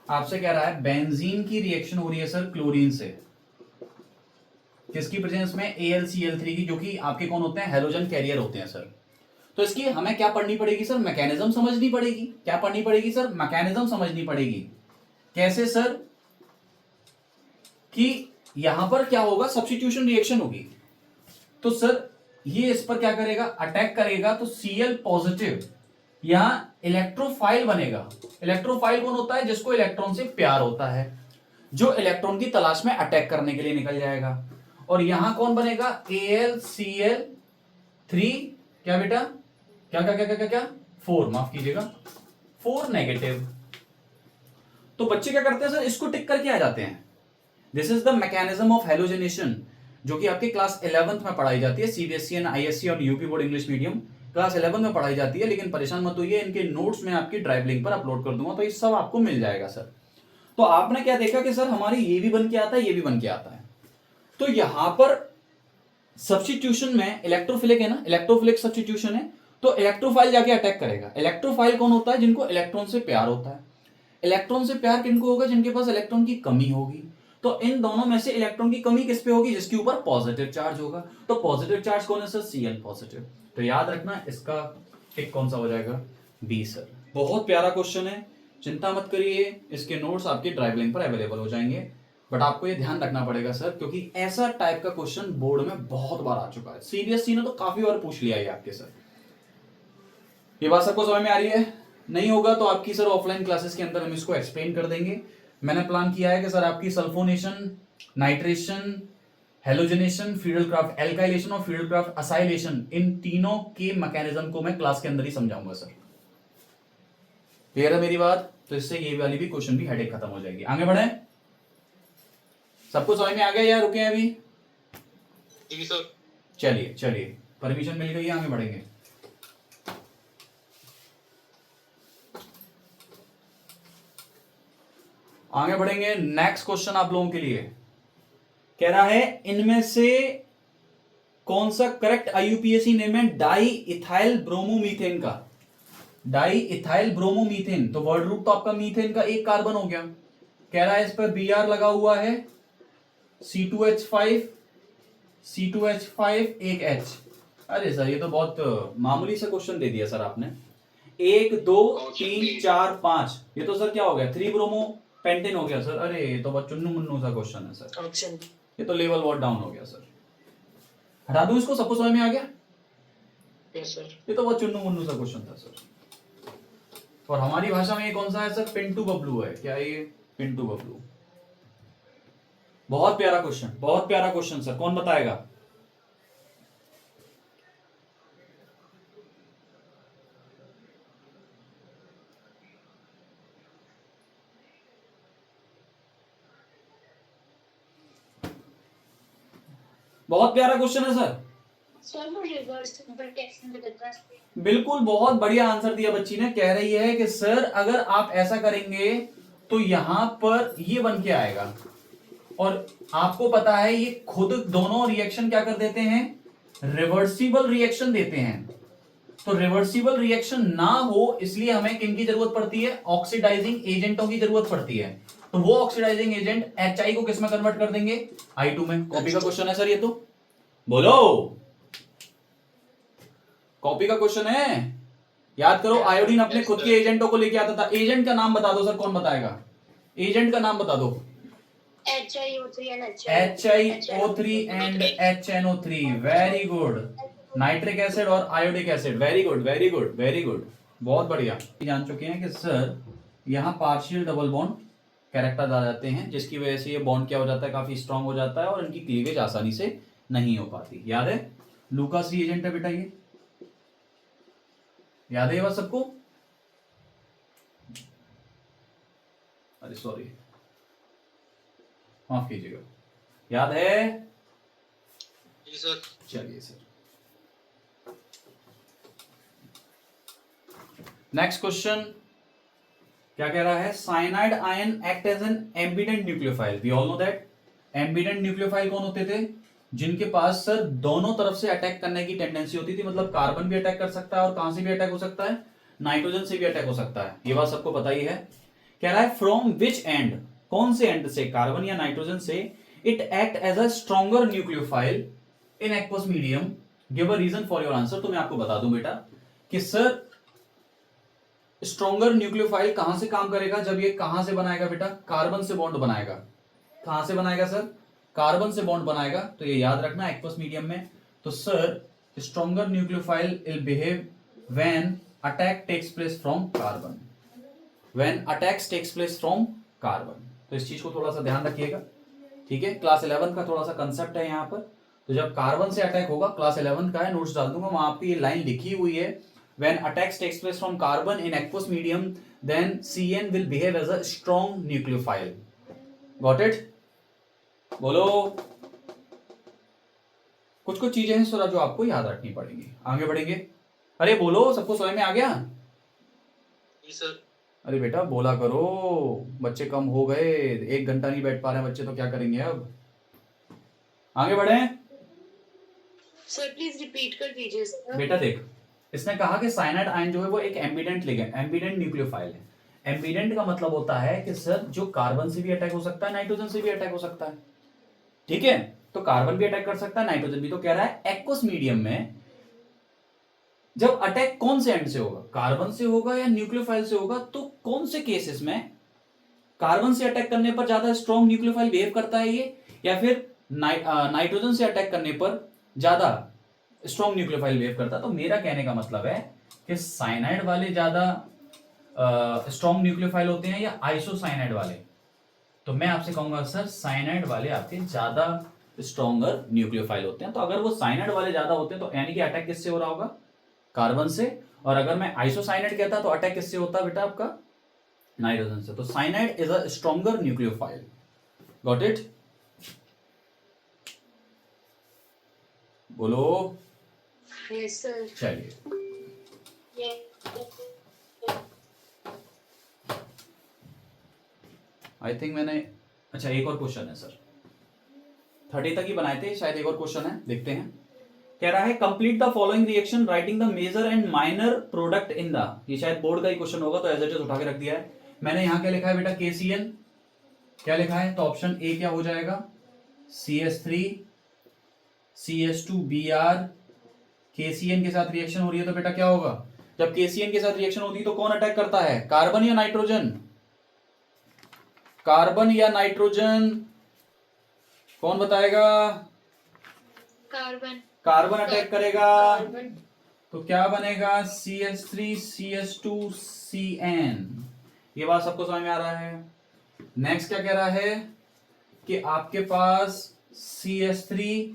आपसे, कह रहा है बेंजीन की रिएक्शन हो रही है सर क्लोरीन से, किसकी प्रेजेंस में, AlCl3 की, जो कि आपके कौन होते हैं, हेलोजन कैरियर होते हैं सर। तो इसकी हमें क्या पढ़नी पड़ेगी सर, मैकेनिज्म समझनी पड़ेगी। क्या पढ़नी पड़ेगी सर, मैकेनिज्म समझनी पड़ेगी। कैसे सर, कि यहां पर क्या होगा, सब्स्टिट्यूशन रिएक्शन होगी। तो सर ये इस पर क्या करेगा, अटैक करेगा, तो Cl पॉजिटिव यहां इलेक्ट्रोफाइल बनेगा। इलेक्ट्रोफाइल कौन होता है, जिसको इलेक्ट्रॉन से प्यार होता है, जो इलेक्ट्रॉन की तलाश में अटैक करने के लिए निकल जाएगा। और यहां कौन बनेगा, AlCl3 क्या बेटा, क्या क्या क्या क्या क्या 4, माफ कीजिएगा 4 नेगेटिव। तो बच्चे क्या करते हैं सर, इसको टिक करके आ जाते हैं। This is the mechanism of halogenation, जो कि आपके क्लास 11th में पढ़ाई जाती है, CBSE एंड ISC और UP board English medium class 11 में पढ़ाई जाती है। लेकिन परेशान मत होइए, इनके नोट्स में आपकी ड्राइव लिंक पर अपलोड कर दूंगा, तो ये सब आपको मिल जाएगा सर। तो आपने क्या देखा कि सर हमारे ये भी बन के आता है, ये भी बन के आता है। तो यहां पर सब्स्टिट्यूशन में इलेक्ट्रोफिलिक है ना, इलेक्ट्रोफिलिक सब्स्टिट्यूशन है, तो इलेक्ट्रोफाइल जाके अटैक करेगा। इलेक्ट्रोफाइल कौन होता है, जिनको इलेक्ट्रॉन से प्यार होता है। इलेक्ट्रॉन से प्यार किनको होगा, जिनके पास इलेक्ट्रॉन की कमी होगी। तो इन दोनों में से इलेक्ट्रॉन की कमी किस पे होगी, जिसके ऊपर पॉजिटिव चार्ज होगा। तो पॉजिटिव चार्ज कौन है सर, Cl पॉजिटिव। तो याद रखना इसका टिक कौन सा हो जाएगा, बी सर। बहुत प्यारा क्वेश्चन है, चिंता मत करिए, इसके नोट्स आपके ड्राइव लिंक पर अवेलेबल हो जाएंगे। बट आपको ये ध्यान रखना पड़ेगा सर, क्योंकि ऐसा टाइप का क्वेश्चन बोर्ड में बहुत बार आ चुका है, सीबीएसई ने तो काफी बार पूछ लिया है आपके सर। ये बात सबको समझ में आ रही है? नहीं होगा तो आपकी सर ऑफलाइन क्लासेस के अंदर हम इसको एक्सप्लेन कर देंगे। मैंने प्लान किया है कि सर आपकी sulphonation, nitration, halogenation, Friedel-Crafts alkylation और फ्रीडलक्राफ्ट असाइलेशन, इन तीनों के मैकेनिज्म को मैं क्लास के अंदर ही समझाऊंगा सर। क्लियर है मेरी बात? तो इससे ये वाली भी क्वेश्चन भी हेडेक खत्म हो जाएगी। आगे बढ़े, सबको समझ में आ गया या रुके हैं अभी? जी सर। चलिए चलिए, परमिशन मिल गई, आगे बढ़ेंगे। आगे बढ़ेंगे, नेक्स्ट क्वेश्चन आप लोगों के लिए कह रहा है, इनमें से कौन सा करेक्ट आईयूपीएसी नेम है डाई इथाइल ब्रोमोमीथेन का? डाई इथाइल ब्रोमोमीथेन, तो वर्ड रूट तो आपका मीथेन का एक कार्बन हो गया। कह रहा है इस पर Br लगा हुआ है, C2H5, C2H5 एक H। अरे सर ये तो बहुत मामूली सा क्वेश्चन दे दिया सर आपने। 1 2 3 4 5, ये तो सर क्या हो गया, 3 ब्रोमो पेंटेन हो गया सर। अरे ये तो बहुत चुन्नू मुन्नू सा क्वेश्चन है सर, ऑप्शन ये तो लेवल बहुत डाउन हो गया सर। हटा दूं इसको, सबको समझ में आ गया? Yes sir. ये तो बहुत चुन्नू मुन्नू सा क्वेश्चन था सर। और हमारी भाषा में ये कौन सा है सर, पिंटू बबलू है क्या ये, पिंटू बबलू। बहुत प्यारा क्वेश्चन, बहुत प्यारा क्वेश्चन सर, कौन बताएगा? बहुत प्यारा क्वेश्चन है सर। बिल्कुल, बहुत बढ़िया आंसर दिया बच्ची ने। कह रही है कि सर अगर आप ऐसा करेंगे तो यहां पर ये बन के आएगा, और आपको पता है ये खुद दोनों रिएक्शन क्या कर देते हैं, रिवर्सिबल रिएक्शन देते हैं। तो रिवर्सिबल रिएक्शन ना हो इसलिए हमें किन की जरूरत पड़ती है, ऑक्सीडाइजिंग एजेंटों की जरूरत पड़ती है। तो वो ऑक्सीडाइजिंग एजेंट HI को किस में कन्वर्ट कर देंगे, I2 में। कॉपी का क्वेश्चन है सर ये, तो बोलो, कॉपी का क्वेश्चन है, याद करो। आयोडीन अपने खुद के एजेंटों को लेके आता था। एजेंट का नाम बता दो सर, कौन बताएगा? एजेंट का नाम बता दो। HiO3 and HNO3, very good. Nitric acid और iodic acid, very good very good very good, बहुत बढ़िया। जान चुके हैं कि सर यहाँ पार्शियल डबल बॉन्ड कैरेक्टर आ जाते हैं, जिसकी वजह से ये बॉन्ड क्या हो जाता है, काफी स्ट्रांग हो जाता है और इनकी क्लीवेज आसानी से नहीं हो पाती। याद है, लूकास रिएजेंट है बेटा ये, याद है ये बात सबको? अरे सॉरी, माफ कीजिएगा, याद है? जी सर। चलिए सर, नेक्स्ट क्वेश्चन क्या कह रहा है, cyanide ion act as an ambident nucleophile. We all know that ambident nucleophile कौन होते थे, जिनके पास सर दोनों तरफ से अटैक करने की टेंडेंसी होती थी। मतलब कार्बन भी अटैक कर सकता है और कहां से भी अटैक हो सकता है, नाइट्रोजन से भी अटैक हो सकता है। ये बात सबको पता ही है। कह रहा है फ्रॉम विच एंड, कौन से एंड से, कार्बन या नाइट्रोजन से, it act as a stronger nucleophile in aqueous medium, give a reason for your answer. तो मैं आपको बता दूं बेटा कि सर स्ट्रॉन्गर न्यूक्लियोफाइल कहां से काम करेगा, जब ये कहां से बनाएगा बेटा, कार्बन से बॉन्ड बनाएगा। कहां से बनाएगा सर, कार्बन से बॉन्ड बनाएगा। तो ये याद रखना एक्वस मीडियम में। तो sir stronger nucleophile will behave when attack takes place from carbon, when attacks takes place from carbon. तो इस चीज को थोड़ा सा ध्यान रखिएगा, ठीक है। क्लास 11 का थोड़ा सा कंसेप्ट है यहाँ पर। तो जब कार्बन से अटैक होगा, क्लास 11 का है, नोट्स डाल दूंगा वहां पे ये लाइन लिखी हुई है, when attacks takes place from carbon in aqueous medium then CN will behave as a strong nucleophile. Got it? बोलो। कुछ कुछ चीजें हैं सर जो आपको याद रखनी पड़ेंगी। आगे बढ़ेंगे, अरे बोलो, सबको समझ में आ गया? जी सर। अरे बेटा बोला करो, बच्चे कम हो गए, 1 घंटा नहीं बैठ पा रहे हैं बच्चे, तो क्या करेंगे अब? आगे बढ़े सर, प्लीज रिपीट कर दीजिए सर। बेटा देख, इसने कहा कि साइनाइड आयन जो है वो एक एम्बिडेंट लिगेंड, एम्बिडेंट न्यूक्लियोफाइल है। एम्बिडेंट का मतलब होता है कि सर जो कार्बन से भी अटैक हो सकता है, नाइट्रोजन से भी अटैक हो सकता है, ठीक है। तो कार्बन भी अटैक कर सकता है, नाइट्रोजन भी। तो कह रहा है एक्वस मीडियम में जब अटैक कौन से एंड से होगा, कार्बन से होगा या न्यूक्लियोफाइल से होगा, तो कौन से केसेस में कार्बन से अटैक करने पर ज्यादा स्ट्रॉन्ग न्यूक्लियोफाइल बिहेव करता है ये, या फिर नाइट्रोजन से अटैक करने पर ज्यादा स्ट्रॉन्ग न्यूक्लियोफाइल बिहेव करता है? तो मेरा कहने का मतलब है कि साइनाइड वाले ज्यादा स्ट्रॉन्ग न्यूक्लियोफाइल होते हैं या आइसोसाइनाइड वाले? तो मैं आपसे कहूंगा सर साइनाइड वाले आपके ज्यादा स्ट्रॉन्गर न्यूक्लियोफाइल होते हैं। तो अगर वो साइनाइड वाले ज्यादा होते हैं तो यानी कि अटैक किससे हो रहा होगा, कार्बन से। और अगर मैं आइसोसाइनाइड कहता तो अटैक किससे होता बेटा आपका, नाइट्रोजन से। तो cyanide is a stronger nucleophile. Got it? बोलो। Yes sir. चलिए आई थिंक मैंने, अच्छा एक और क्वेश्चन है सर, 30 तक ही बनाए थे, शायद एक और क्वेश्चन है, देखते हैं। कह रहा है complete the following reaction writing the major and minor product in the, ये शायद बोर्ड का ही क्वेश्चन होगा तो एज इट इज उठा के रख दिया है मैंने। यहां क्या लिखा है बेटा, KCl क्या लिखा है, तो ऑप्शन ए क्या हो जाएगा, CH3 CH2Br। KCN के साथ रिएक्शन हो रही है तो बेटा क्या होगा, जब KCN के साथ रिएक्शन होती है तो कौन अटैक करता है, कार्बन या नाइट्रोजन, कार्बन या नाइट्रोजन, कौन बताएगा? कार्बन। कार्बन अटैक करेगा। कार्बन। तो क्या बनेगा, CH3 CH2 CN। ये बात सबको समझ में आ रहा है? नेक्स्ट क्या कह रहा है कि आपके पास CH3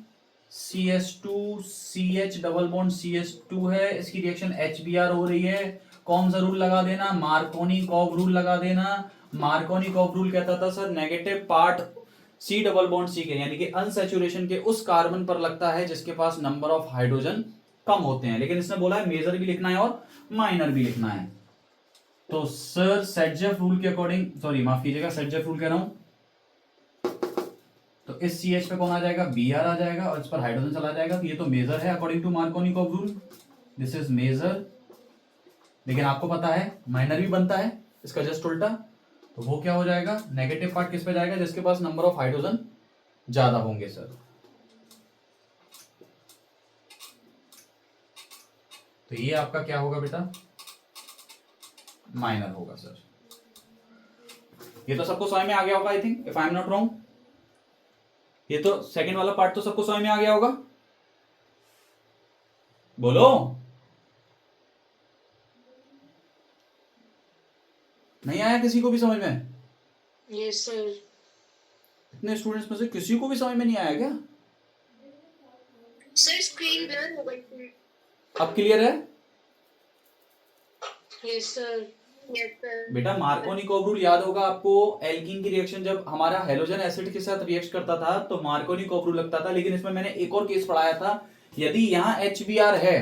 CH2 CH double bond CH2 है, इसकी रिएक्शन HBr हो रही है। कौन सा रूल लगा देना, मार्कोनी-कॉव रूल लगा देना। मार्कोनी-कॉव रूल कहता था sir negative part C double bond C के यानी कि अनसैचुरेशन के उस कार्बन पर लगता है जिसके पास नंबर ऑफ हाइड्रोजन कम होते हैं। लेकिन इसने बोला है मेजर भी लिखना है और माइनर भी लिखना है। तो सर सेटजेफ रूल के अकॉर्डिंग, सॉरी माफ कीजिएगा, सेटजेफ रूल कह रहा हूं, तो इस CH पे कौन आ जाएगा, Br आ जाएगा और इस पर हाइड्रोजन चला जाएगा। तो ये तो मेजर है according to Markovnikov rule, this is major. लेकिन आपको पता है माइनर भी बनता है इसका जस्ट उल्टा। तो वो क्या हो जाएगा, नेगेटिव पार्ट किस पे जाएगा, जिसके पास नंबर ऑफ हाइड्रोजन ज्यादा होंगे सर। तो ये आपका क्या होगा बेटा, माइनर होगा सर। ये तो सबको समझ में आ गया होगा I think, if I am not wrong. ये तो सेकंड वाला पार्ट तो सबको समझ में आ गया होगा, बोलो। नहीं आया किसी को भी समझ में? Yes sir. इतने स्टूडेंट्स में से किसी को भी समझ में नहीं आया क्या? सर स्क्रीन ब्लर हो गई थी। अब क्लियर है? Yes sir. Yes sir. बेटा मार्कोनी-कॉव रूल याद होगा आपको, एल्कीन की रिएक्शन जब हमारा हेलोजन एसिड के साथ रिएक्ट करता था तो मार्कोनी-कॉव रूल लगता था। लेकिन इसमें मैंने एक और केस पढ़ाया था, यदि यहाँ HBr है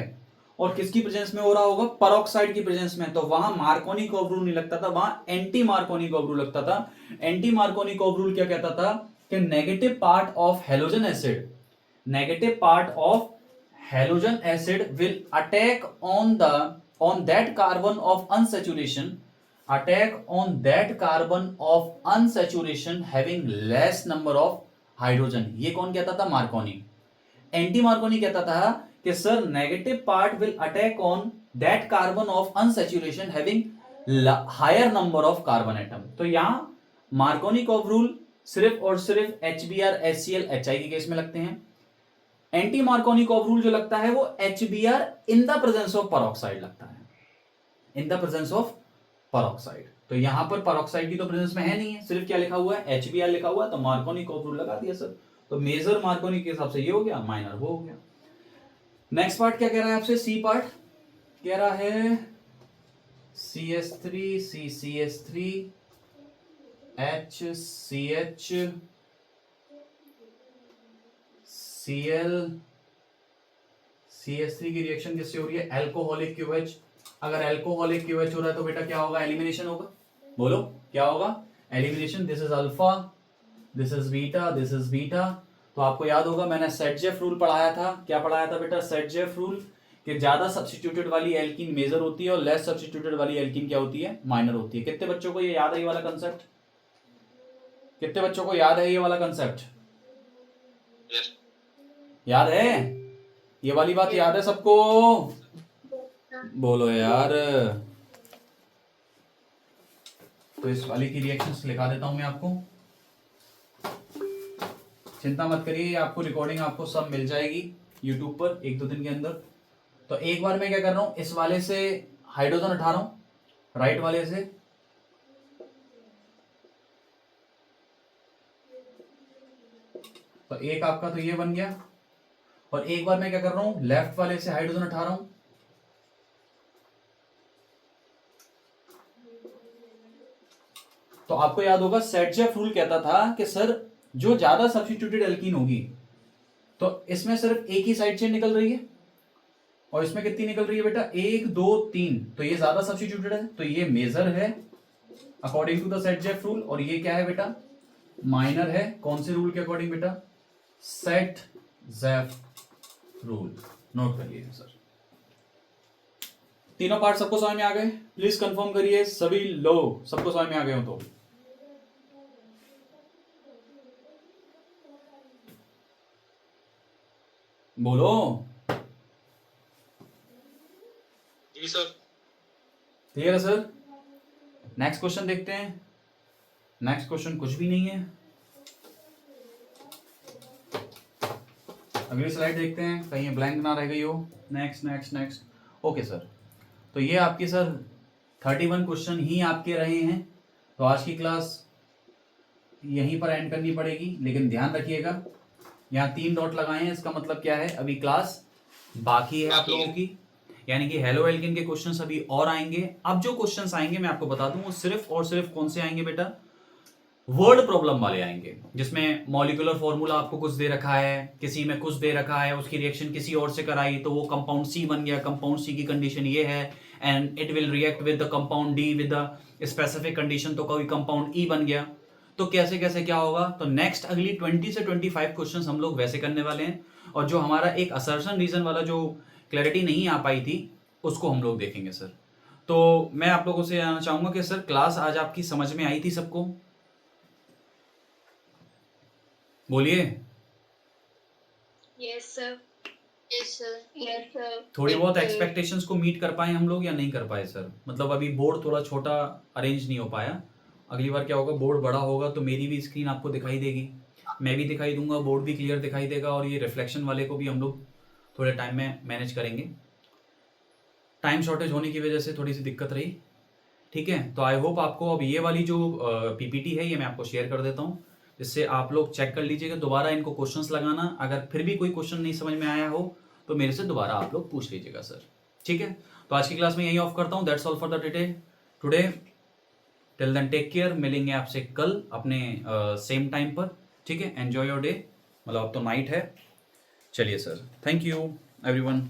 और किसकी प्रेजेंस में हो रहा होगा, परऑक्साइड की प्रेजेंस में, तो वहां मार्कोनी-कॉव रूल नहीं लगता था, वहां एंटी मार्कोनी-कॉव रूल लगता था। एंटी मार्कोनी-कॉव रूल क्या कहता था कि negative part of halogen acid, negative part of halogen acid will attack on that carbon of unsaturation, attack on that carbon of unsaturation having less number of hydrogen। ये कौन कहता था, मार्कोनी। एंटी मार्कोनी कहता था कि sir negative part will attack on that carbon of unsaturation having higher number of carbon atom. तो यहां मार्कोनी-कॉव रूल सिर्फ और सिर्फ HBr HCl HI के केस में लगते हैं। एंटी मार्कोनी-कॉव रूल जो लगता है वो HBr in the presence of peroxide लगता है, in the presence of peroxide. तो यहां पर परऑक्साइड की तो प्रेजेंस में है नहीं है, सिर्फ क्या लिखा हुआ है, HBr लिखा हुआ है, तो मार्कोनी-कॉव रूल लगा दिया सर। तो मेजर मार्कोनी के हिसाब से ये हो गया, माइनर वो हो गया। नेक्स्ट पार्ट क्या कह रहा है आपसे, सी पार्ट कह रहा है CH3 CCH3 HCH Cl CH3 की रिएक्शन किससे हो रही है, अल्कोहलिक QH। अगर अल्कोहलिक QH हो रहा है तो बेटा क्या होगा, एलिमिनेशन होगा। बोलो क्या होगा, elimination. This is alpha, this is beta, this is beta. तो आपको याद होगा मैंने सेटजेफ रूल पढ़ाया था, क्या पढ़ाया था बेटा, सेटजेफ रूल, कि ज्यादा सब्स्टिट्यूटेड वाली एल्कीन मेजर होती है और लेस सब्स्टिट्यूटेड वाली एल्कीन क्या होती है, माइनर होती है। कितने बच्चों को ये याद है ये वाला कंसेप्ट, कितने बच्चों को याद है ये वाला कंसेप्ट? Yes. याद है ये वाली बात, याद है सबको? बोलो यार। तो इस वाली की रिएक्शंस लिखा देता हूं मैं आपको, चिंता मत करिए, आपको रिकॉर्डिंग आपको सब मिल जाएगी यूट्यूब पर 1-2 दिन के अंदर। तो एक बार मैं क्या कर रहा हूं, इस वाले से हाइड्रोजन उठा रहा हूं, राइट वाले से, तो एक आपका तो ये बन गया। और एक बार मैं क्या कर रहा हूं, लेफ्ट वाले से हाइड्रोजन उठा रहा हूं, तो आपको याद होगा सेटजेफ रूल कहता था कि सर जो ज्यादा सब्स्टिट्यूटेड एल्कीन होगी तो इसमें सिर्फ एक ही साइड चेन निकल रही है, और इसमें कितनी निकल रही है बेटा, 1 2 3, तो ये ज्यादा सब्स्टिट्यूटेड है, तो ये मेजर है according to the Saytzeff rule, और ये क्या है बेटा, माइनर है। कौन से रूल के अकॉर्डिंग बेटा, सेटजेफ रूल। नोट कर लीजिए सर। तीनों पार्ट सबको समझ में आ गए? प्लीज कंफर्म करिए सभी लोग, सबको समझ में आ गए हो तो। बोलो। जी सर। क्लियर है सर? नेक्स्ट क्वेश्चन देखते हैं। नेक्स्ट क्वेश्चन कुछ भी नहीं है, अगली स्लाइड देखते हैं, कहीं ब्लैंक ना रह गई हो। Next next next. Okay sir, तो ये आपके सर 31 क्वेश्चन ही आपके रहे हैं। तो आज की क्लास यहीं पर एंड करनी पड़ेगी, लेकिन ध्यान रखिएगा यहाँ 3 डॉट लगाए हैं, इसका मतलब क्या है, अभी क्लास बाकी है आप लोगों की, यानी कि हेलो एल्किन के क्वेश्चंस अभी और आएंगे। अब जो क्वेश्चंस आएंगे मैं आपको बता दूं, वो सिर्फ और सिर्फ कौन से आएंगे बेटा, वर्ड प्रॉब्लम वाले आएंगे, जिसमें मॉलिक्यूलर फॉर्मूला आपको कुछ दे रखा है, किसी में कुछ दे रखा है, उसकी रिएक्शन किसी और से कराई तो वो कंपाउंड सी बन गया, कंपाउंड सी की कंडीशन ये है and it will react with the compound D with the specific condition, तो कोई कंपाउंड ई बन गया, तो कैसे कैसे क्या होगा। तो नेक्स्ट अगली 20 से 25 क्वेश्चंस हम लोग वैसे करने वाले हैं, और जो हमारा एक असर्शन रीजन वाला जो क्लैरिटी नहीं आ पाई थी उसको हम लोग देखेंगे सर। तो मैं आप लोगों से जानना चाहूंगा कि सर क्लास आज आपकी समझ में आई थी सबको? बोलिए। Yes sir. Yes sir. Yes sir. थोड़ी बहुत एक्सपेक्टेशंस को मीट कर पाए हम लोग या नहीं कर पाए सर? मतलब अभी बोर्ड थोड़ा छोटा अरेंज नहीं हो पाया, अगली बार क्या होगा, बोर्ड बड़ा होगा तो मेरी भी स्क्रीन आपको दिखाई देगी, मैं भी दिखाई दूंगा, बोर्ड भी क्लियर दिखाई देगा, और ये रिफ्लेक्शन वाले को भी हम लोग थोड़े टाइम में मैनेज करेंगे। टाइम शॉर्टेज होने की वजह से थोड़ी सी दिक्कत रही, ठीक है। तो आई होप आपको अब ये वाली जो पीपीटी है ये मैं आपको शेयर कर देता हूँ, जिससे आप लोग चेक कर लीजिएगा, दोबारा इनको क्वेश्चंस लगाना, अगर फिर भी कोई क्वेश्चन नहीं समझ में आया हो तो मेरे से दोबारा आप लोग पूछ लीजिएगा सर, ठीक है। तो आज की क्लास में यही ऑफ करता हूँ, that's all for the today. Till then take care, मिलेंगे आपसे कल अपने सेम टाइम पर, ठीक है। एंजॉय योर डे, मतलब अब तो नाइट है। चलिए सर, थैंक यू एवरीवन।